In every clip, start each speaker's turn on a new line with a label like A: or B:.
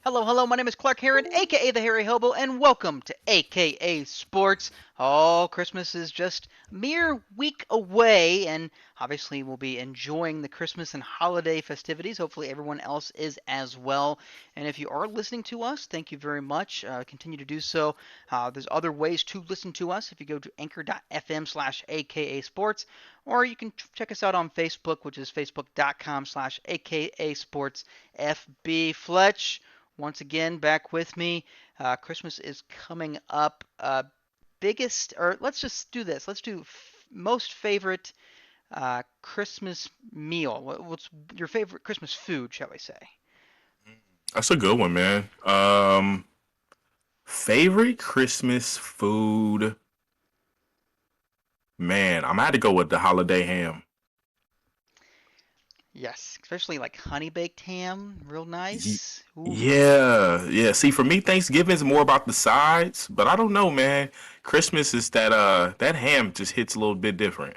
A: Hello, hello, my name is Clark Heron, aka the Hairy Hobo, and welcome to AKA Sports. Oh, Christmas is just a mere week away, and obviously we'll be enjoying the Christmas and holiday festivities. Hopefully, everyone else is as well. And if you are listening to us, thank you very much. Continue to do so. There's other ways to listen to us if you go to anchor.fm/AKA Sports, or you can check us out on Facebook, which is facebook.com/AKA Sports FB. Fletch, once again back with me. Christmas is coming up. Biggest, or let's just do this. Let's do most favorite Christmas meal. What's your favorite Christmas food, shall we say?
B: That's a good one, man. Favorite Christmas food, man. I'm gonna to go with the holiday ham.
A: Yes, especially like honey baked ham, real
B: Ye-
A: nice. Ooh.
B: yeah. See, for me, Thanksgiving is more about the sides, but I don't know, man. Christmas is that ham just hits a little bit different.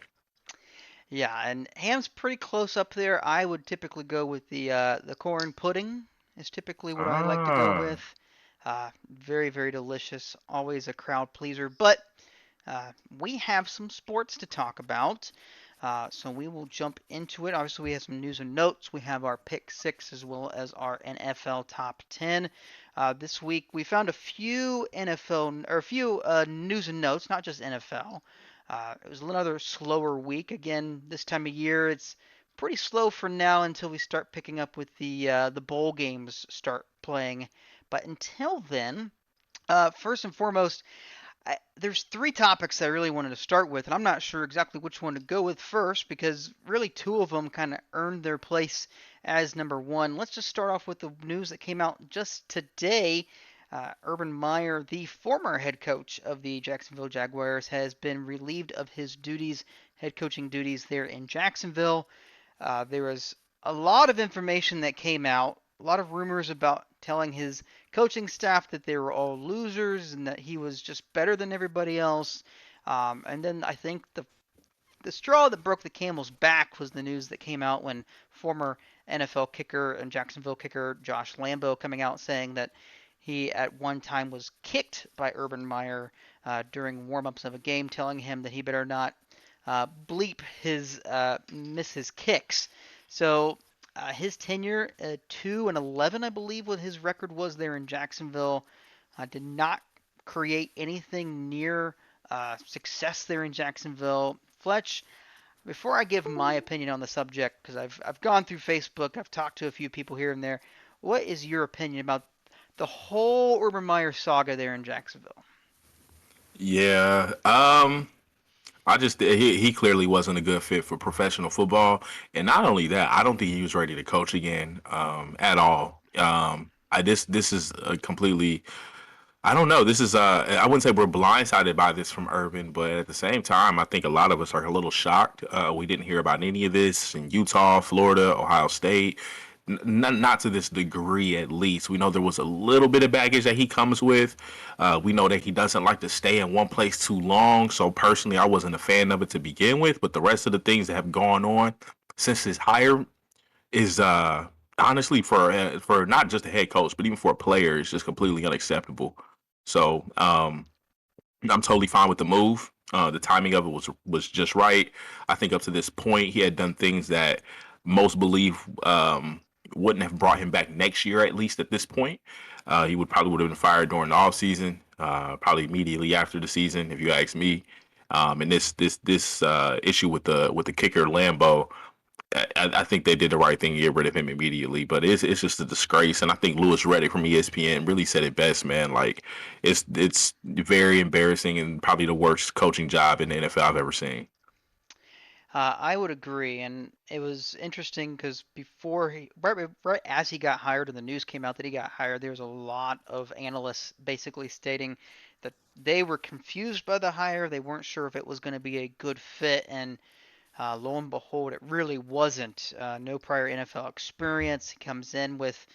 A: Yeah, and ham's pretty close up there. I would typically go with the corn pudding. Is typically what I like to go with.
B: Ah,
A: Very, very delicious. Always a crowd pleaser. But we have some sports to talk about. So we will jump into it. Obviously, we have some news and notes. We have our pick six as well as our NFL top 10. This week, we found a few NFL or a few news and notes, not just NFL. It was another slower week. Again, this time of year, it's pretty slow for now until we start picking up with the bowl games start playing. But until then, first and foremost, there's three topics that I really wanted to start with, and I'm not sure exactly which one to go with first because really two of them kind of earned their place as number one. Let's just start off with the news that came out just today. Urban Meyer, the former head coach of the Jacksonville Jaguars, has been relieved of his duties, head coaching duties there in Jacksonville. There was a lot of information that came out, a lot of rumors about telling his coaching staff that they were all losers and that he was just better than everybody else. And then I think the straw that broke the camel's back was the news that came out when former NFL kicker and Jacksonville kicker Josh Lambo coming out saying that he at one time was kicked by Urban Meyer during warm-ups of a game, telling him that he better not bleep his miss his kicks. So his tenure, 2-11, I believe, what his record was there in Jacksonville, did not create anything near success there in Jacksonville. Fletch, before I give my opinion on the subject, because I've gone through Facebook, I've talked to a few people here and there. What is your opinion about the whole Urban Meyer saga there in Jacksonville?
B: yeah. I just he clearly wasn't a good fit for professional football, and not only that, I don't think he was ready to coach again at all. I this is a completely I don't know. This is I wouldn't say we're blindsided by this from Urban, but at the same time, I think a lot of us are a little shocked. We didn't hear about any of this in Utah, Florida, Ohio State. Not to this degree, at least. We know there was a little bit of baggage that he comes with. We know that he doesn't like to stay in one place too long. So personally, I wasn't a fan of it to begin with. But the rest of the things that have gone on since his hire is honestly for not just a head coach, but even for a player, it's just completely unacceptable. So I'm totally fine with the move. The timing of it was just right. I think up to this point, he had done things that most believe wouldn't have brought him back next year, at least at this point. He would have been fired during the off season, probably immediately after the season, if you ask me. And this issue with the kicker Lambo, I think they did the right thing to get rid of him immediately. But it's just a disgrace, and I think Lewis Reddick from ESPN really said it best, man. Like it's very embarrassing and probably the worst coaching job in the NFL I've ever seen.
A: I would agree, and it was interesting because before right as he got hired, and the news came out that he got hired, there was a lot of analysts basically stating that they were confused by the hire. They weren't sure if it was going to be a good fit, and lo and behold, it really wasn't. No prior NFL experience. He comes in with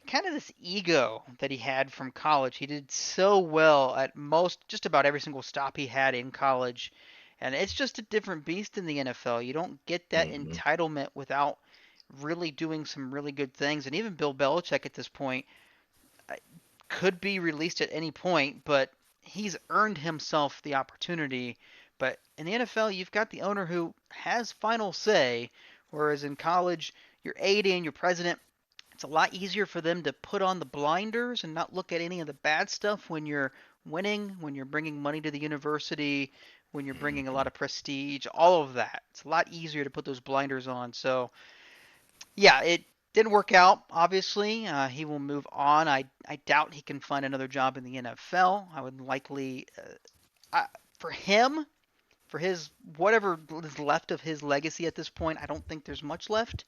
A: kind of this ego that he had from college. He did so well at just about every single stop he had in college. And it's just a different beast in the NFL. You don't get that
B: Mm-hmm.
A: entitlement without really doing some really good things. And even Bill Belichick at this point, could be released at any point, but he's earned himself the opportunity. But in the NFL, you've got the owner who has final say, whereas in college, your AD and your president, it's a lot easier for them to put on the blinders and not look at any of the bad stuff when you're winning, when you're bringing money to the university, when you're bringing a lot of prestige, all of that. It's a lot easier to put those blinders on. So yeah, it didn't work out. Obviously, he will move on. I doubt he can find another job in the NFL. I would likely, for him, for his whatever is left of his legacy at this point, I don't think there's much left.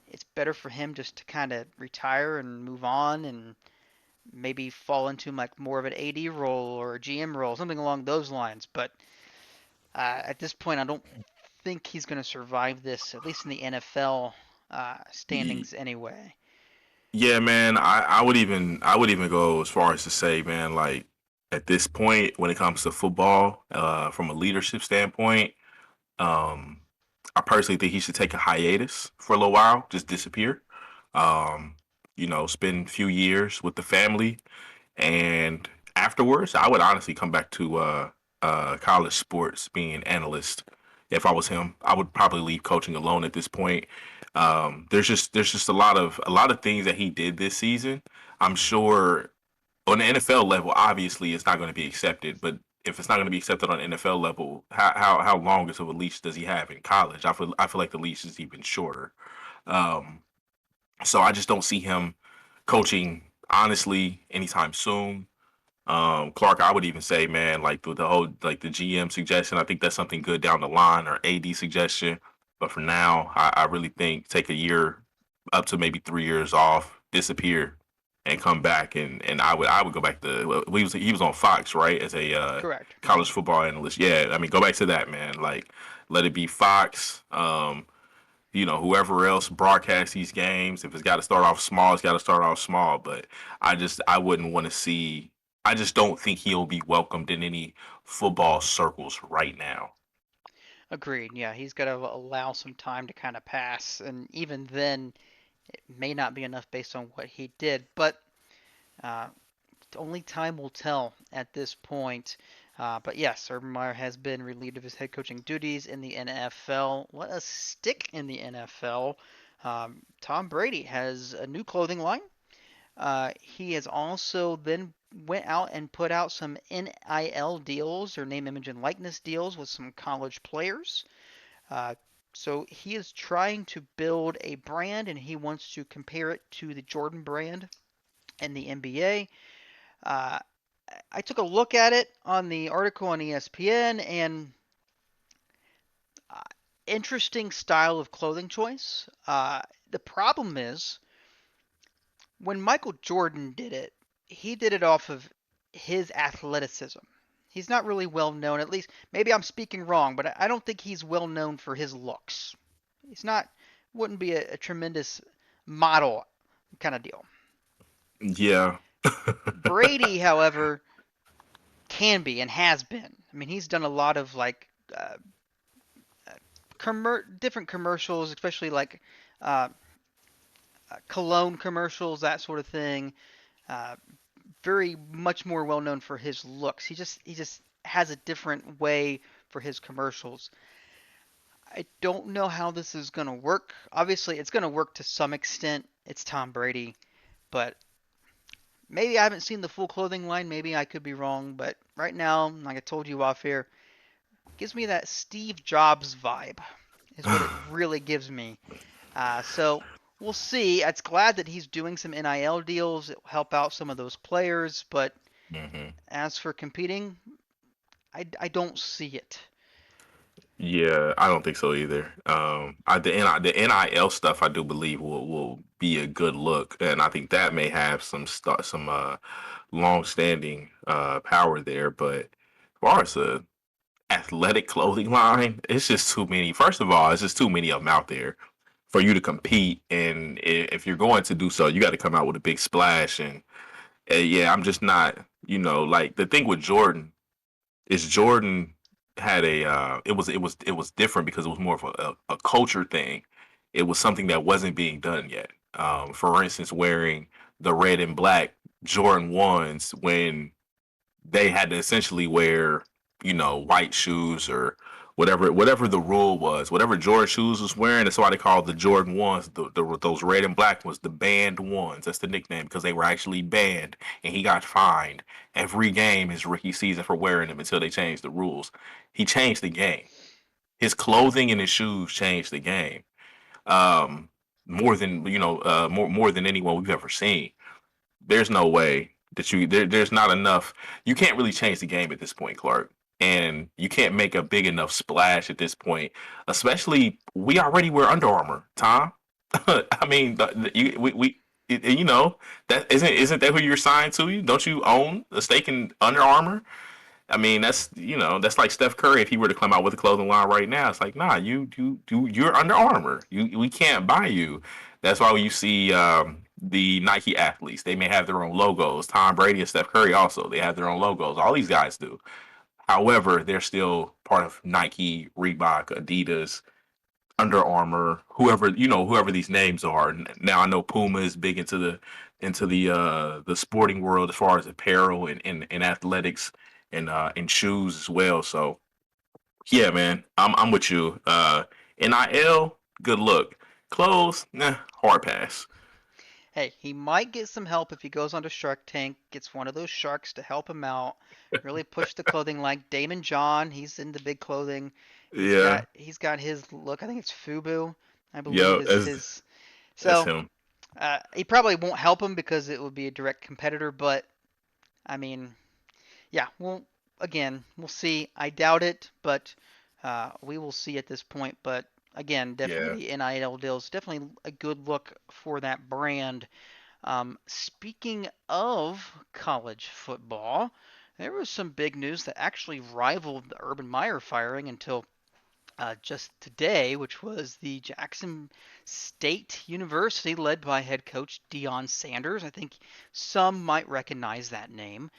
A: It's better for him just to kind of retire and move on and maybe fall into like more of an AD role or a GM role, something along those lines. But at this point, I don't think he's going to survive this, at least in the NFL standings anyway.
B: Yeah, man. I would even go as far as to say, man, like at this point, when it comes to football, from a leadership standpoint, um, I personally think he should take a hiatus for a little while, just disappear. Um, spend a few years with the family, and afterwards, I would honestly come back to college sports, being an analyst. If I was him, I would probably leave coaching alone at this point. There's just a lot of things that he did this season. I'm sure on the NFL level, obviously, it's not going to be accepted. But if it's not going to be accepted on the NFL level, how long of a leash does he have in college? I feel like the leash is even shorter. Um, so I just don't see him coaching honestly anytime soon. Clark, I would even say, man, like the whole like the GM suggestion, I think that's something good down the line, or AD suggestion. But for now, I really think take a year up to maybe 3 years off, disappear, and come back. And I would go back to, well, he was on Fox, right, as a
A: Correct.
B: college football analyst. Yeah, I mean, go back to that, man. Like, let it be Fox. Whoever else broadcasts these games, if it's got to start off small, it's got to start off small. But I wouldn't want to see. I just don't think he'll be welcomed in any football circles right now.
A: Agreed. Yeah, he's got to allow some time to kind of pass, and even then, it may not be enough based on what he did. But uh, only time will tell at this point. But yes, Urban Meyer has been relieved of his head coaching duties in the NFL. Let us stick in the NFL. Tom Brady has a new clothing line. He has also then went out and put out some NIL deals, or name, image, and likeness deals, with some college players. Uh, so he is trying to build a brand, and he wants to compare it to the Jordan brand in the NBA. Uh, I took a look at it on the article on ESPN, and uh, interesting style of clothing choice. The problem is when Michael Jordan did it, he did it off of his athleticism. He's not really well known, at least maybe I'm speaking wrong, but I don't think he's well known for his looks. He's not, wouldn't be a tremendous model kind of deal.
B: Yeah.
A: Brady, however, can be and has been. I mean, he's done a lot of like different commercials, especially like uh, cologne commercials, that sort of thing. Uh, Very much more well known for his looks. He just has a different way for his commercials. I don't know how this is going to work. Obviously, it's going to work to some extent. It's Tom Brady, but maybe I haven't seen the full clothing line. Maybe I could be wrong, but right now, like I told you off air, gives me that Steve Jobs vibe. Is what it really gives me. So we'll see. It's glad that he's doing some NIL deals. It will help out some of those players, but
B: hmm
A: as for competing, I don't see it.
B: Yeah, I don't think so either. The NIL stuff, I do believe will be a good look, and I think that may have some long standing power there. But as far as a athletic clothing line, it's just too many. First of all, it's just too many of them out there for you to compete. And if you're going to do so, you got to come out with a big splash. And yeah, I'm just not. Like the thing with Jordan is Jordan had it was different because it was more of a culture thing. It was something that wasn't being done yet. For instance, wearing the red and black Jordan ones when they had to essentially wear, white shoes or whatever the rule was, whatever Jordan shoes was wearing. That's why they called the Jordan ones, those red and black ones, the banned ones. That's the nickname because they were actually banned, and he got fined every game his rookie season for wearing them until they changed the rules. He changed the game. His clothing and his shoes changed the game. Um, more than more than anyone we've ever seen. There's no way that there's not enough. You can't really change the game at this point, Clark, and you can't make a big enough splash at this point. Especially, we already wear Under Armour, Tom. I mean, that isn't that who you're signed to? You don't you own a stake in Under Armour? I mean, that's like Steph Curry if he were to come out with a clothing line right now. It's like, nah, you're Under Armour. We can't buy you. That's why when you see the Nike athletes, they may have their own logos. Tom Brady and Steph Curry also, they have their own logos. All these guys do. However, they're still part of Nike, Reebok, Adidas, Under Armour, whoever these names are. Now I know Puma is big into the sporting world as far as apparel and athletics and shoes as well. So yeah, man, I'm with you. NIL, good look. Clothes, nah, hard pass.
A: Hey, he might get some help if he goes onto Shark Tank, gets one of those sharks to help him out, really push the clothing like Damon John. He's in the big clothing. He's
B: Yeah,
A: got he's got his look. I think it's Fubu, I believe
B: yo,
A: is
B: that's
A: his.
B: that's
A: So
B: him.
A: he probably won't help him because it would be a direct competitor. But I mean, yeah, well, again, we'll see. I doubt it, but we will see at this point. But again, definitely
B: Yeah,
A: the NIL deals, definitely a good look for that brand. Speaking of college football, there was some big news that actually rivaled the Urban Meyer firing until just today, which was the Jackson State University, led by head coach Deion Sanders. I think some might recognize that name.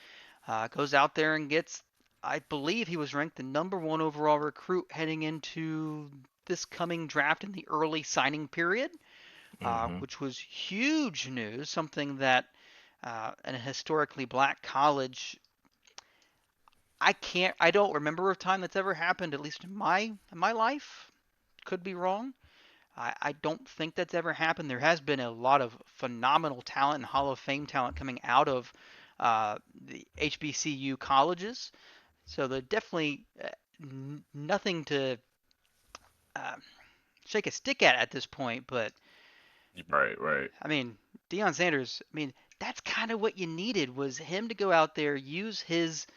A: Goes out there and gets, I believe he was ranked the number one overall recruit heading into this coming draft in the early signing period,
B: hmm
A: which was huge news, something that in a historically black college, I don't remember a time that's ever happened, at least in my life. Could be wrong. I don't think that's ever happened. There has been a lot of phenomenal talent and Hall of Fame talent coming out of the HBCU colleges. So they're definitely nothing to uh, shake a stick at this point. But
B: Right, right.
A: I mean, Deion Sanders. I mean, that's kind of what you needed was him to go out there, use his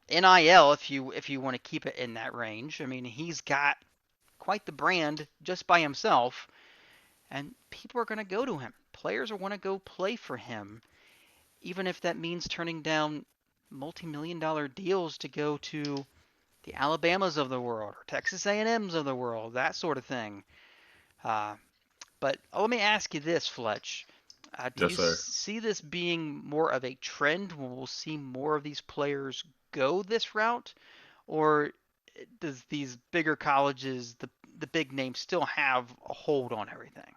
A: NIL if you want to keep it in that range. I mean, he's got quite the brand just by himself, and people are going to go to him. Players are going to go play for him, even if that means turning down multi-million-dollar deals to go to the Alabamas of the world or Texas A&Ms of the world, that sort of thing. Uh, but let me ask you this, Fletch. Do
B: Yes,
A: you
B: sir.
A: see this being more of a trend where we'll see more of these players go this route, or does these bigger colleges, the big names, still have a hold on everything?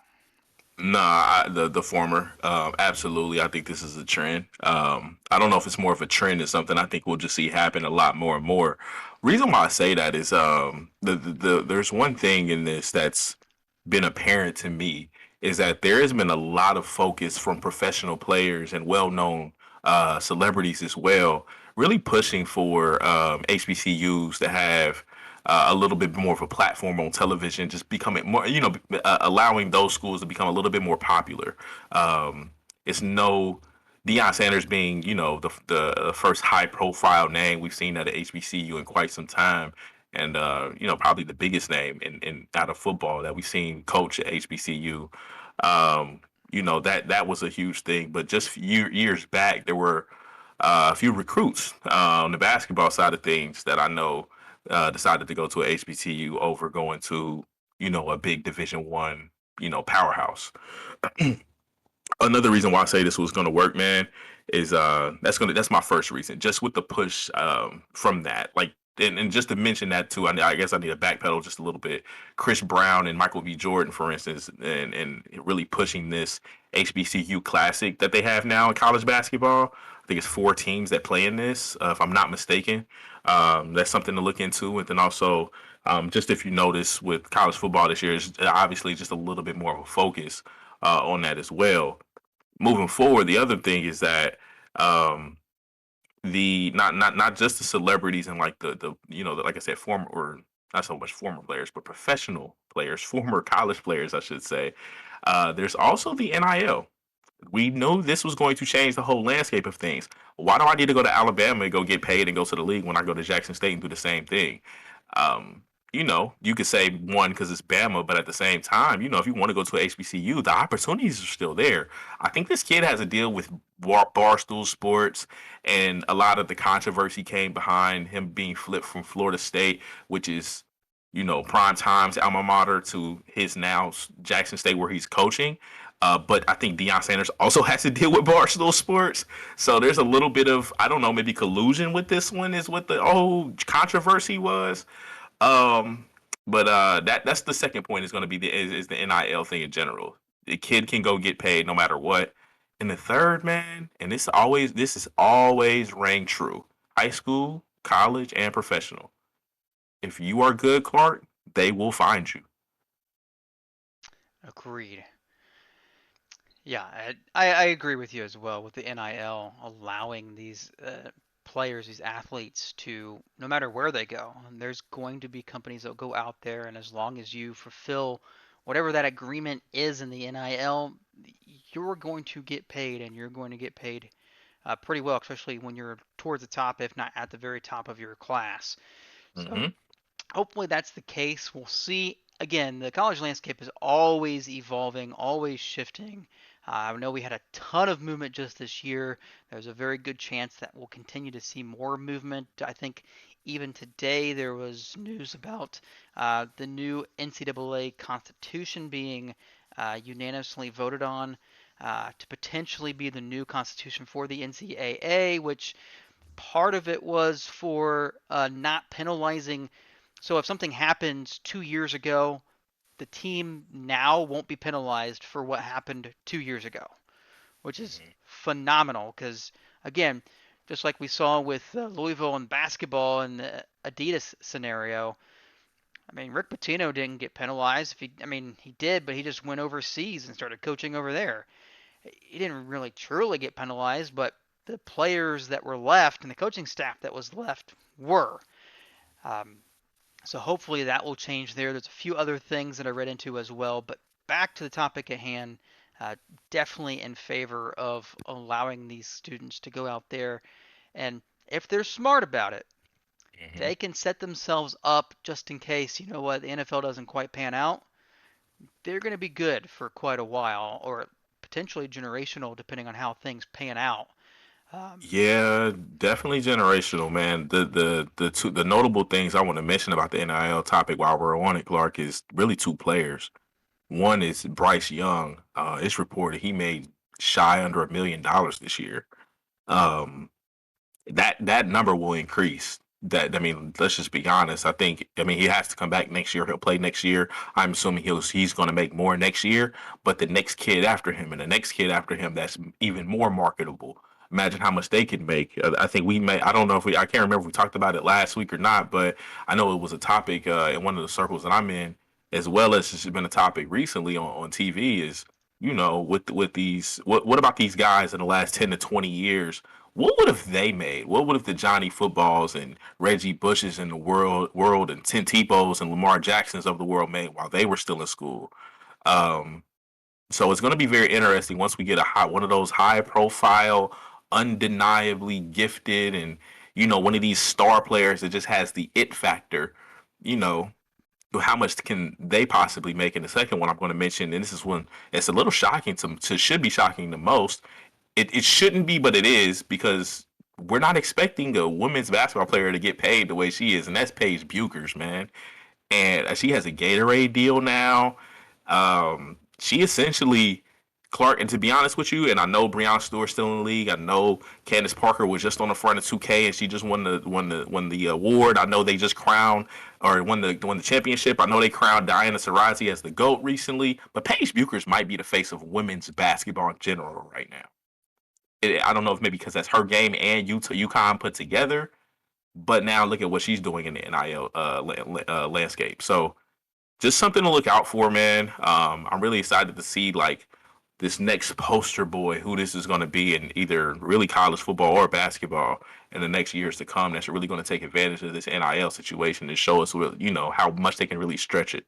B: Nah, the former. Absolutely. I think this is a trend. I don't know if it's more of a trend or something. I think we'll just see happen a lot more and more. Reason why I say that is there's one thing in this that's been apparent to me is that there has been a lot of focus from professional players and well-known celebrities as well, really pushing for HBCUs to have a little bit more of a platform on television, just becoming more, allowing those schools to become a little bit more popular. It's no Deion Sanders being, the first high profile name we've seen at a HBCU in quite some time. And probably the biggest name in out of football that we've seen coach at HBCU. That was a huge thing. But just years back, there were a few recruits on the basketball side of things that I know decided to go to a HBCU over going to a big Division 1 powerhouse. Another reason why I say this was going to work, man, is that's my first reason. Just with the push from that, like and just to mention that too, I guess I need to backpedal just a little bit. Chris Brown and Michael B. Jordan, for instance, and really pushing this HBCU classic that they have now in college basketball. I think it's 4 teams that play in this, if I'm not mistaken. That's something to look into. And then also, just if you notice with college football this year, is obviously just a little bit more of a focus on that as well. Moving forward, the other thing is that um, the not just the celebrities and like the like I said, former, or not so much former players, but professional players, former college players, I should say. There's also the NIL. We knew this was going to change the whole landscape of things. Why do I need to go to Alabama and go get paid and go to the league when I go to Jackson State and do the same thing? Um, you could say one because it's Bama, but at the same time, if you want to go to a HBCU, the opportunities are still there. I think this kid has a deal with Barstool Sports, and a lot of the controversy came behind him being flipped from Florida State, which is prime time's alma mater, to his now Jackson State where he's coaching. But I think Deion Sanders also has to deal with Barstool Sports. So there's a little bit of, I don't know, maybe collusion with this one is what the whole controversy was. Um, but that's the second point is going to be is the NIL thing in general. The kid can go get paid no matter what. And the third, man, and this is always rang true. High school, college, and professional. If you are good, Clark, they will find you.
A: Agreed. Yeah, I agree with you as well with the NIL allowing these players, these athletes to, no matter where they go, and there's going to be companies that go out there, and as long as you fulfill whatever that agreement is in the NIL, you're going to get paid, and you're going to get paid pretty well, especially when you're towards the top, if not at the very top of your class. So
B: Hmm.
A: hopefully that's the case. We'll see. Again, the college landscape is always evolving, always shifting. I know we had a ton of movement just this year. There's a very good chance that we'll continue to see more movement. I think even today there was news about the new NCAA constitution being unanimously voted on to potentially be the new constitution for the NCAA, which part of it was for not penalizing. So if something happens 2 years ago, the team now won't be penalized for what happened 2 years ago, which is phenomenal. Because again, just like we saw with Louisville and basketball and the Adidas scenario, I mean Rick Pitino didn't get penalized. If he, I mean he did, but he just went overseas and started coaching over there. He didn't really truly get penalized, but the players that were left and the coaching staff that was left were. Um, so hopefully that will change there. There's a few other things that I read into as well, but back to the topic at hand. Definitely in favor of allowing these students to go out there, and if they're smart about it,
B: Hmm.
A: they can set themselves up just in case, you know what, the NFL doesn't quite pan out. They're going to be good for quite a while, or potentially generational, depending on how things pan out. Um,
B: Yeah, definitely generational, man. The notable things I want to mention about the NIL topic while we're on it, Clark, is really two players. One is Bryce Young. It's reported he made shy under $1 million this year. Um, that number will increase. That, I mean, let's just be honest. I mean, he has to come back next year. He'll play next year. I'm assuming he's going to make more next year. But the next kid after him and the next kid after him, that's even more marketable. Imagine how much they could make. I think we may. I don't know if I can't remember if we talked about it last week or not, but I know it was a topic in one of the circles that I'm in, as well as it's been a topic recently on TV. Is with these, what about these guys in the last 10 to 20 years? What would have they made? What would have the Johnny Footballs and Reggie Bushes in the world and Tim Tebow's and Lamar Jacksons of the world made while they were still in school? Um, so it's going to be very interesting once we get one of those high profile, undeniably gifted, and one of these star players that just has the it factor. You know, how much can they possibly make? In the second one I'm going to mention, and this is one it's a little shocking to should be shocking the most. It shouldn't be, but it is, because we're not expecting a women's basketball player to get paid the way she is, and that's Paige Buchers, man. And she has a Gatorade deal now. She essentially Clark, and to be honest with you, and I know Breonna Stewart's still in the league. I know Candace Parker was just on the front of 2K, and she just won the award. I know they just crowned or won the championship. I know they crowned Diana Taurasi as the GOAT recently. But Paige Buchers might be the face of women's basketball in general right now. I don't know if maybe because that's her game and UConn put together, but now look at what she's doing in the NIL landscape. So just something to look out for, man. I'm really excited to see like this next poster boy, who this is going to be in either really college football or basketball in the next years to come. That's really going to take advantage of this NIL situation and show us, how much they can really stretch it.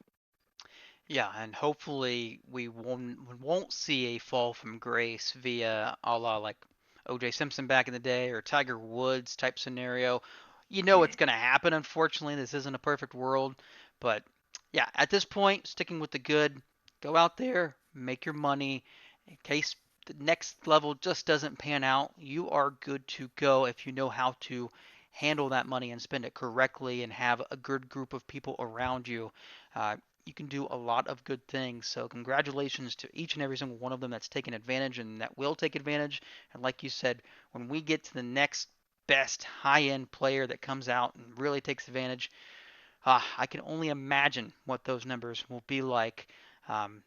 A: Yeah, and hopefully we won't see a fall from grace via a la like O.J. Simpson back in the day or Tiger Woods type scenario. You know it's going to happen. Unfortunately, this isn't a perfect world, but yeah, at this point, sticking with the good, go out there, make your money. In case the next level just doesn't pan out, you are good to go if you know how to handle that money and spend it correctly and have a good group of people around you. You can do a lot of good things. So congratulations to each and every single one of them that's taken advantage and that will take advantage. And like you said, when we get to the next best high-end player that comes out and really takes advantage, I can only imagine what those numbers will be like. Um,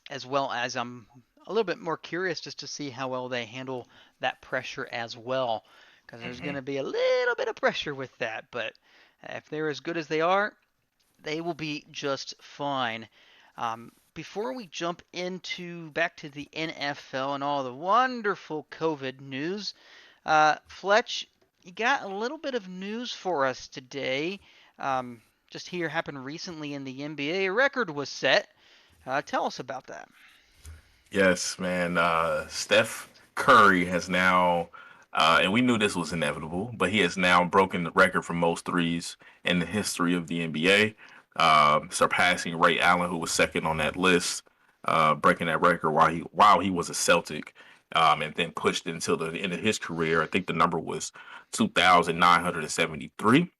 A: as well as I'm a little bit more curious just to see how well they handle that pressure as well, because there's going
B: Mm-hmm.
A: to be a little bit of pressure with that. But if they're as good as they are, they will be just fine. Before we jump into back to the NFL and all the wonderful COVID news, Fletch, you got a little bit of news for us today. Um, just here happened recently in the NBA. A record was set. Tell us about that.
B: Yes, man. Steph Curry has now, and we knew this was inevitable, but he has now broken the record for most threes in the history of the NBA, surpassing Ray Allen, who was second on that list, breaking that record while he was a Celtic, and then pushed until the end of his career. I think the number was 2,973.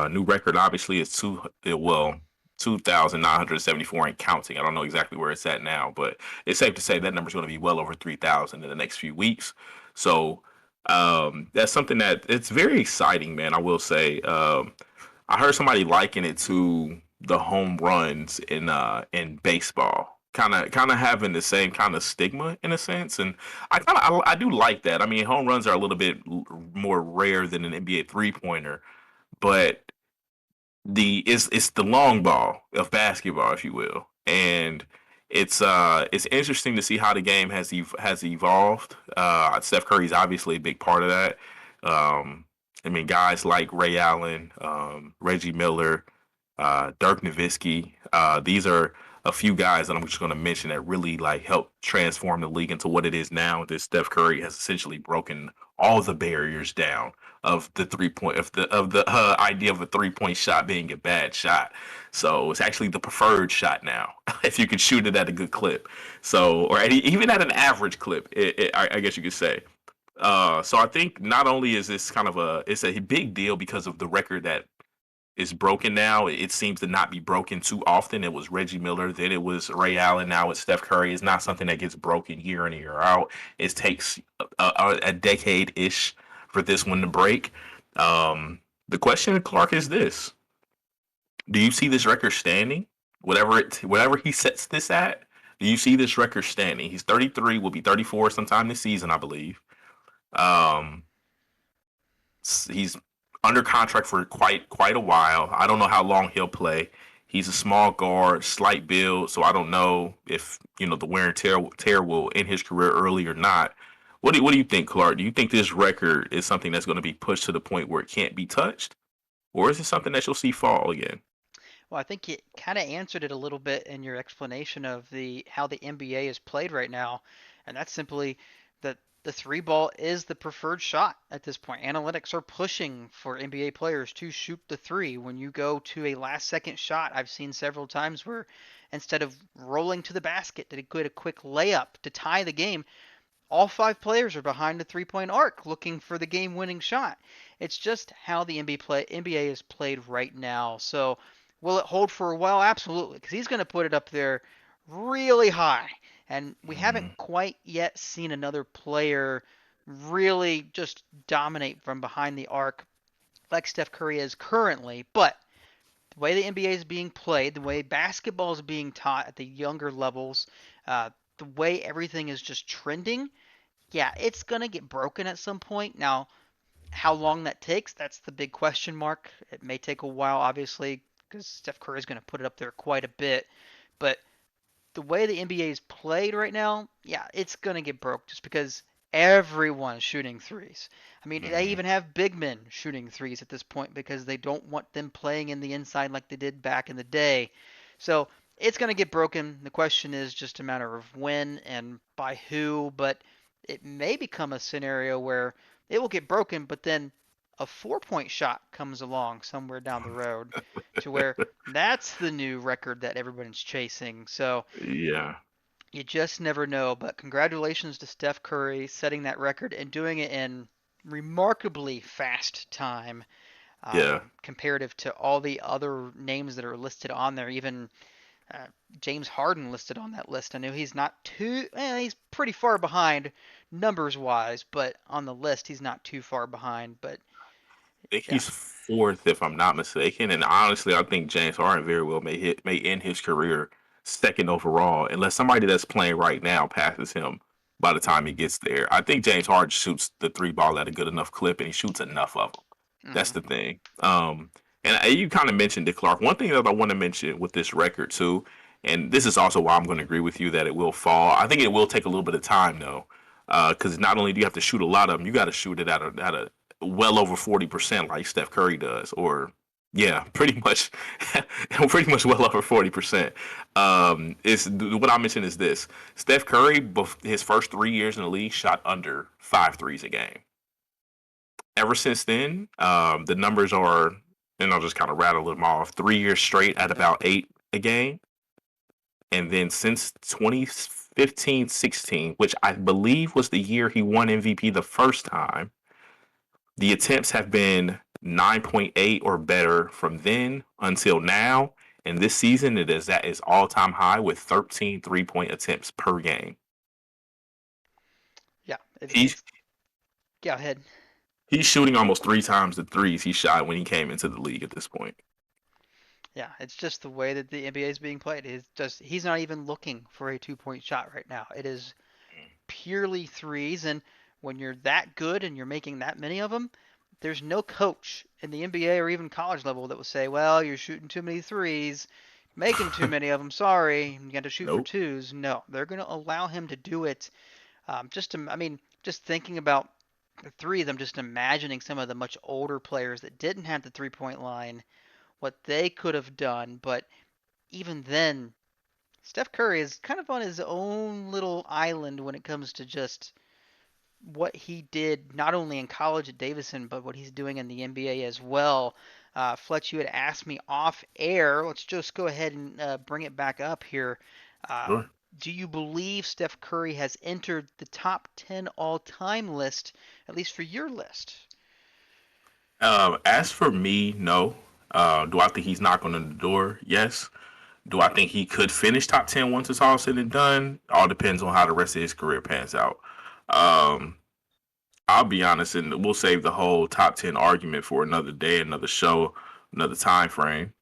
B: New record obviously is 2,974 and counting. I don't know exactly where it's at now, but it's safe to say that number is going to be well over 3,000 in the next few weeks. So that's something that it's very exciting, man. I will say. I heard somebody liken it to the home runs in baseball. Kind of having the same kind of stigma in a sense, and I do like that. I mean, home runs are a little bit more rare than an NBA 3-pointer, but it's the long ball of basketball, if you will, and it's interesting to see how the game has evolved. Steph Curry's obviously a big part of that. Um, I mean, guys like Ray Allen, Reggie Miller, Dirk Nowitzki. These are a few guys that I'm just going to mention that really like helped transform the league into what it is now. This Steph Curry has essentially broken all the barriers down of the 3 point of the idea of a 3 point shot being a bad shot. So it's actually the preferred shot now if you could shoot it at a good clip. So or even at an average clip, I guess you could say. So I think not only is this kind of it's a big deal because of the record that is broken now. It seems to not be broken too often. It was Reggie Miller, then it was Ray Allen, now it's Steph Curry. It's not something that gets broken year in and year out. It takes a decade ish for this one to break. The question, Clark, is this: do you see this record standing? Whatever he sets this at, do you see this record standing? He's 33, will be 34 sometime this season, I believe. Um, he's under contract for quite a while. I don't know how long he'll play. He's a small guard, slight build, so I don't know if the wear and tear will end his career early or not. What do you think, Clark? Do you think this record is something that's going to be pushed to the point where it can't be touched, or is it something that you'll see fall again?
A: Well, I think you kind of answered it a little bit in your explanation of the how the NBA is played right now, and that's simply that the three ball is the preferred shot at this point. Analytics are pushing for NBA players to shoot the three. When you go to a last second shot, I've seen several times where instead of rolling to the basket to get a quick layup to tie the game, all five players are behind the 3 point arc looking for the game winning shot. It's just how the NBA is played right now. So, will it hold for a while? Absolutely, because he's going to put it up there really high. And we haven't
B: Mhm.
A: quite yet seen another player really just dominate from behind the arc like Steph Curry is currently. But the way the NBA is being played, the way basketball is being taught at the younger levels, the way everything is just trending, yeah, it's going to get broken at some point. Now, how long that takes, that's the big question mark. It may take a while, obviously, because Steph Curry is going to put it up there quite a bit. But the way the NBA is played right now, yeah, it's gonna get broke just because everyone's shooting threes. I mean, they
B: Mhm.
A: even have big men shooting threes at this point because they don't want them playing in the inside like they did back in the day. So it's gonna get broken. The question is just a matter of when and by who, but it may become a scenario where it will get broken, but then a 4 point shot comes along somewhere down the road to where that's the new record that everyone's chasing. So
B: Yeah.
A: you just never know. But congratulations to Steph Curry setting that record and doing it in remarkably fast time
B: Yeah.
A: comparative to all the other names that are listed on there. Even uh, James Harden listed on that list. I know he's not too, he's pretty far behind numbers wise, but on the list he's not too far behind. But
B: Think
A: yeah,
B: he's fourth, if I'm not mistaken. And honestly, I think James Harden very well may end his career second overall, unless somebody that's playing right now passes him by the time he gets there. I think James Harden shoots the three ball at a good enough clip, and he shoots enough of them. That's
A: hmm
B: the thing. And you kind of mentioned it, Clark. One thing that I want to mention with this record too, and this is also why I'm going to agree with you that it will fall. I think it will take a little bit of time though, because not only do you have to shoot a lot of them, you got to shoot it at a well over 40% like Steph Curry does, or yeah, pretty much, pretty much well over 40%. Is what I mentioned is this: Steph Curry, his first 3 years in the league, shot under five threes a game. Ever since then, the numbers are, and I'll just kind of rattle them off: 3 years straight at
A: yeah,
B: about eight a game, and then since 2015-16, which I believe was the year he won MVP the first time, the attempts have been 9.8 or better from then until now. And this season, it is at its all time high with 13 3 point attempts per game.
A: yeah,
B: He's
A: it's go ahead.
B: he's shooting almost three times the threes he shot when he came into the league at this point.
A: Yeah, it's just the way that the NBA is being played. It's just he's not even looking for a 2 point shot right now. It is purely threes, and when you're that good and you're making that many of them, there's no coach in the NBA or even college level that will say, "Well, you're shooting too many threes, making too many of them. Sorry, you got to shoot for
B: Nope.
A: twos." No, they're going to allow him to do it. I mean, just thinking about the threes, I'm just imagining some of the much older players that didn't have the 3 point line, what they could have done. But even then, Steph Curry is kind of on his own little island when it comes to just what he did not only in college at Davidson, but what he's doing in the NBA as well. Fletch, you had asked me off air. Let's just go ahead and bring it back up here. Uh,
B: Sure.
A: do you believe Steph Curry has entered the top 10 all time list, at least for your list?
B: As for me, no. Do I think he's knocking on the door? Yes. Do I think he could finish top 10 once it's all said and done? All depends on how the rest of his career pans out. Um, I'll be honest, and we'll save the whole top 10 argument for another day, another show, another time frame.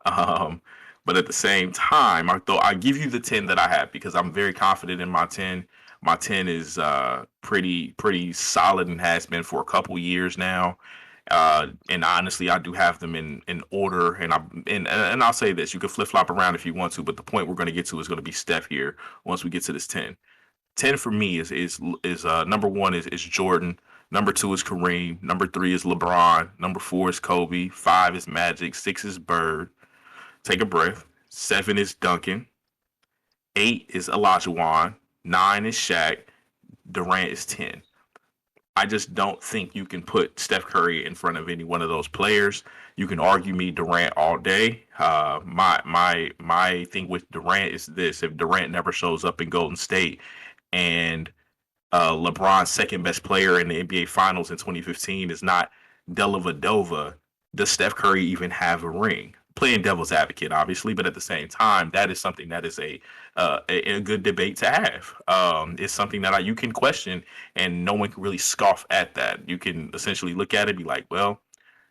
B: But at the same time, I give you the 10 that I have because I'm very confident in my 10. My 10 is pretty solid and has been for a couple years now. And honestly, I do have them in order, and I'll say this: you can flip flop around if you want to, but the point we're going to get to is going to be Steph here once we get to this 10. 10 for me is number one is Jordan. Number two is Kareem. Number three is LeBron. Number four is Kobe. Five is Magic. Six is Bird. Take a breath. Seven is Duncan. Eight is Olajuwon. Nine is Shaq. Durant is 10. I just don't think you can put Steph Curry in front of any one of those players. You can argue me Durant all day. My thing with Durant is this: if Durant never shows up in Golden State, and LeBron's second best player in the NBA Finals in 2015 is not Dellavedova, does Steph Curry even have a ring? playing devil's advocate, obviously, but at the same time, that is something that is a good debate to have. It's something that you can question, and no one can really scoff at that. You can essentially look at it, be like, well,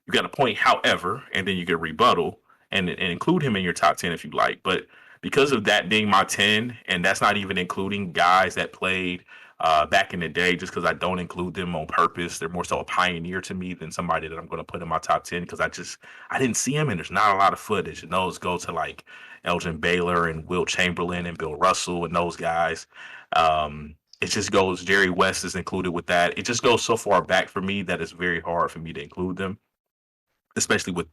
B: you got a point, however, and then you can rebuttal and include him in your top 10 if you like. But because of that being my 10, and that's not even including guys that played back in the day, just because I don't include them on purpose. They're more so a pioneer to me than somebody that I'm going to put in my top 10 because I didn't see him and there's not a lot of footage. And those go to like Elgin Baylor and Will Chamberlain and Bill Russell and those guys. It just goes, Jerry West is included with that. It just goes so far back for me that it's very hard for me to include them, especially with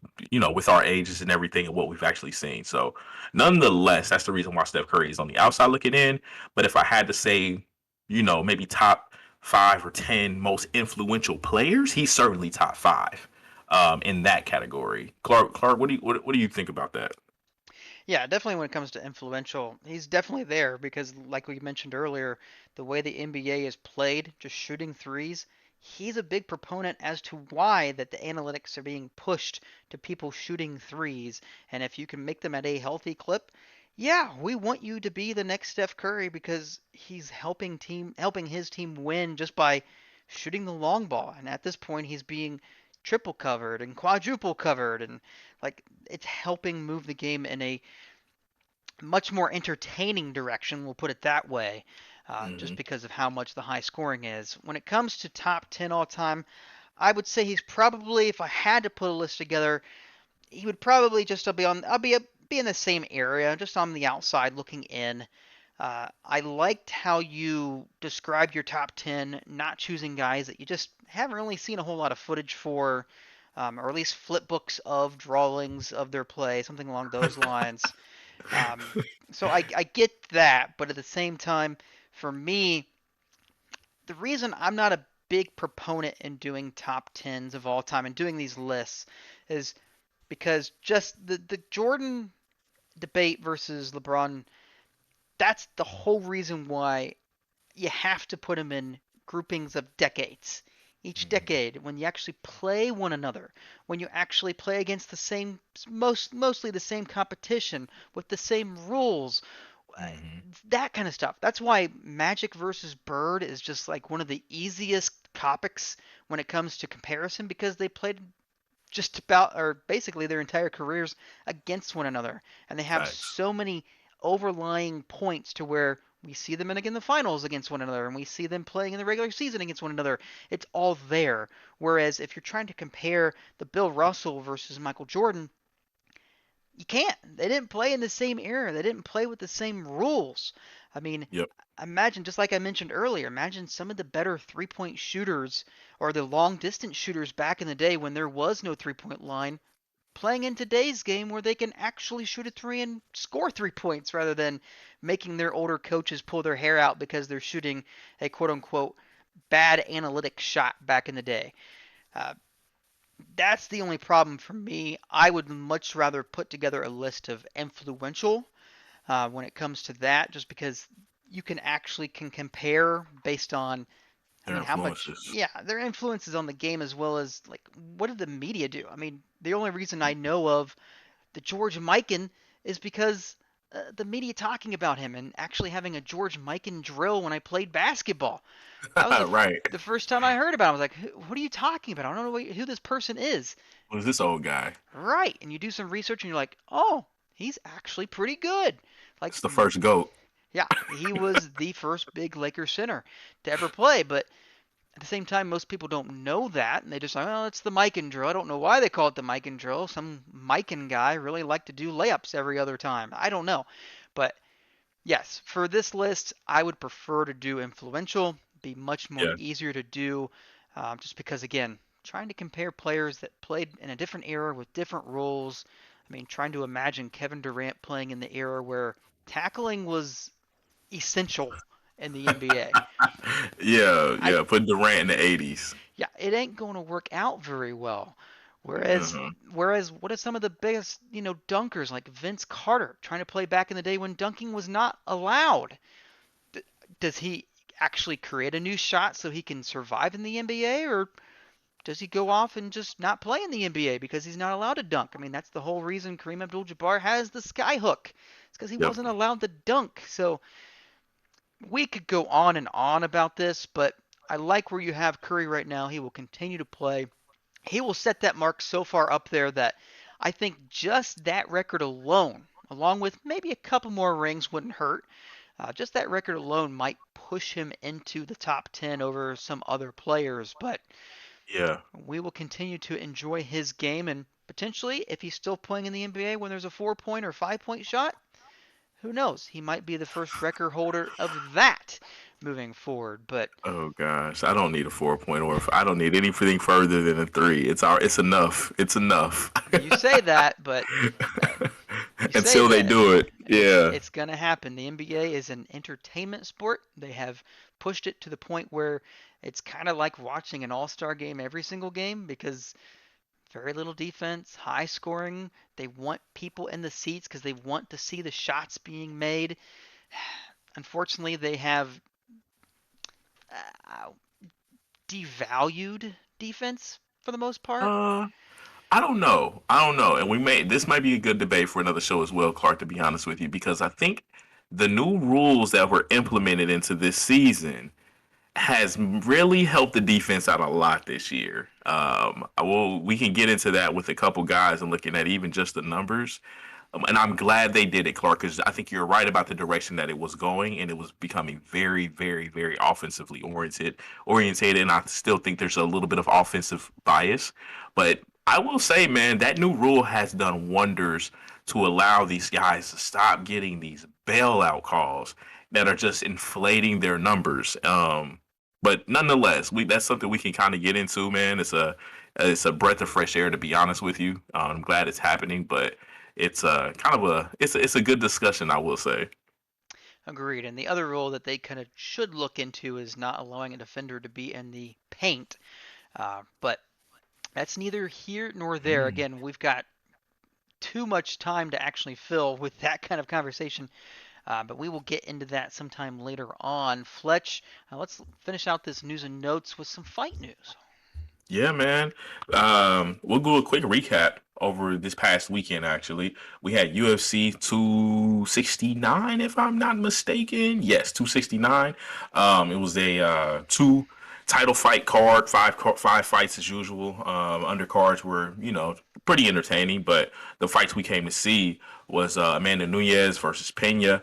B: with our ages and everything and what we've actually seen. So nonetheless, that's the reason why Steph Curry is on the outside looking in. But if I had to say, maybe top 5 or 10 most influential players, he's certainly top five in that category. Clark, what do you think about that?
A: Yeah, definitely when it comes to influential, he's definitely there because, like we mentioned earlier, the way the NBA is played, just shooting threes, he's a big proponent as to why that the analytics are being pushed to people shooting threes. And if you can make them at a healthy clip, yeah, we want you to be the next Steph Curry because he's helping his team win just by shooting the long ball. And at this point, he's being triple covered and quadruple covered and like it's helping move the game in a much more entertaining direction, we'll put it that way, just
B: Mm-hmm.
A: because of how much the high scoring is. When it comes to top 10 all time, I would say he's probably, if I had to put a list together, he would probably just be on, be in the same area, just on the outside looking in. I liked how you described your top 10, not choosing guys that you just haven't really seen a whole lot of footage for, or at least flip books of drawings of their play, something along those lines. Um, so I get that, but at the same time, for me, the reason I'm not a big proponent in doing top tens of all time and doing these lists is because just the Jordan debate versus LeBron, that's the whole reason why you have to put them in groupings of decades. Each
B: Mm-hmm.
A: decade, when you actually play one another, when you actually play against the same, mostly the same competition with the same rules, uh,
B: Mm-hmm.
A: that kind of stuff. That's why Magic versus Bird is just like one of the easiest topics when it comes to comparison because they played just about or basically their entire careers against one another and they have
B: Facts.
A: so many overlying points to where we see them in the finals against one another and we see them playing in the regular season against one another. It's all there. Whereas if you're trying to compare the Bill Russell versus Michael Jordan, you can't. They didn't play in the same era. They didn't play with the same rules. I mean,
B: Yep.
A: imagine, just like I mentioned earlier, imagine some of the better 3 point shooters or the long distance shooters back in the day when there was no 3 point line playing in today's game where they can actually shoot a three and score 3 points rather than making their older coaches pull their hair out because they're shooting a quote unquote bad analytic shot back in the day. Uh, that's the only problem for me. I would much rather put together a list of influential when it comes to that, just because you can compare based on, I
B: Their
A: mean, how much,
B: influences.
A: yeah, their influences on the game as well as like what did the media do? I mean, the only reason I know of the George Mikan is because the media talking about him and actually having a George Mikan drill when I played basketball. That was
B: Right.
A: the first time I heard about it. I was like, what are you talking about? I don't know who this person is.
B: Who's this old guy?
A: Right. And you do some research and you're like, oh, he's actually pretty good. Like,
B: It's the first goat.
A: yeah, he was the first big Lakers center to ever play. But at the same time, most people don't know that. And they just like, oh, it's the Mikan drill. I don't know why they call it the Mikan drill. Some Mikan guy really liked to do layups every other time. I don't know. But yes, for this list, I would prefer to do influential, be much more
B: Yeah.
A: easier to do, just because, again, trying to compare players that played in a different era with different roles. I mean, trying to imagine Kevin Durant playing in the era where tackling was essential in the NBA.
B: Yeah,
A: I
B: yeah. Put Durant in the '80s.
A: Yeah, it ain't going to work out very well. Whereas
B: Uh-huh.
A: whereas what are some of the biggest, dunkers like Vince Carter trying to play back in the day when dunking was not allowed? Does he actually create a new shot so he can survive in the NBA, or does he go off and just not play in the NBA because he's not allowed to dunk? I mean, that's the whole reason Kareem Abdul-Jabbar has the sky hook. It's because he
B: Yep.
A: wasn't allowed to dunk. So we could go on and on about this, but I like where you have Curry right now. He will continue to play. He will set that mark so far up there that I think just that record alone, along with maybe a couple more rings, wouldn't hurt. Just that record alone might push him into the top 10 over some other players, but
B: Yeah.
A: we will continue to enjoy his game and potentially, if he's still playing in the NBA when there's a 4 point or 5 point shot, who knows? He might be the first record holder of that moving forward. But
B: Oh gosh, I don't need a 4 point or I don't need anything further than a three. It's enough. It's enough.
A: you say that, but uh, you say
B: Until they
A: that.
B: do it. Yeah.
A: It's going to happen. The NBA is an entertainment sport. They have pushed it to the point where it's kind of like watching an all-star game every single game because very little defense, high scoring. They want people in the seats because they want to see the shots being made. Unfortunately, they have uh, devalued defense for the most part.
B: Uh, I don't know. I don't know. And this might be a good debate for another show as well, Clark, to be honest with you, because I think the new rules that were implemented into this season has really helped the defense out a lot this year. We can get into that with a couple guys and looking at even just the numbers. And I'm glad they did it, Clark, because I think you're right about the direction that it was going, and it was becoming very, very, very offensively orientated. And I still think there's a little bit of offensive bias, but I will say, man, that new rule has done wonders to allow these guys to stop getting these bailout calls that are just inflating their numbers. But nonetheless, that's something we can kind of get into, man. It's a breath of fresh air, to be honest with you. I'm glad it's happening, but it's kind of a good discussion, I will say.
A: Agreed. And the other rule that they kind of should look into is not allowing a defender to be in the paint. But that's neither here nor there.
B: Mm.
A: Again, we've got too much time to actually fill with that kind of conversation. But we will get into that sometime later on. Fletch, let's finish out this news and notes with some fight news.
B: Yeah, man. We'll do a quick recap over this past weekend. Actually, we had UFC 269, if I'm not mistaken. Yes, 269. It was a two title fight card, five fights as usual. Undercards were, pretty entertaining, but the fights we came to see was Amanda Nunes versus Pena.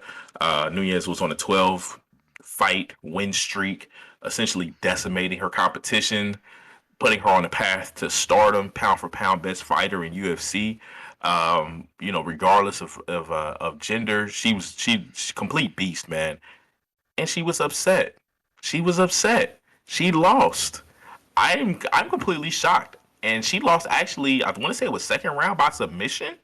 B: Nunes was on a 12 fight win streak, essentially decimating her competition, putting her on a path to stardom, pound for pound best fighter in UFC. Regardless of gender, she's complete beast, man. And she was upset. She was upset. She lost. I'm completely shocked. And she lost, actually, I want to say it was second round by submission.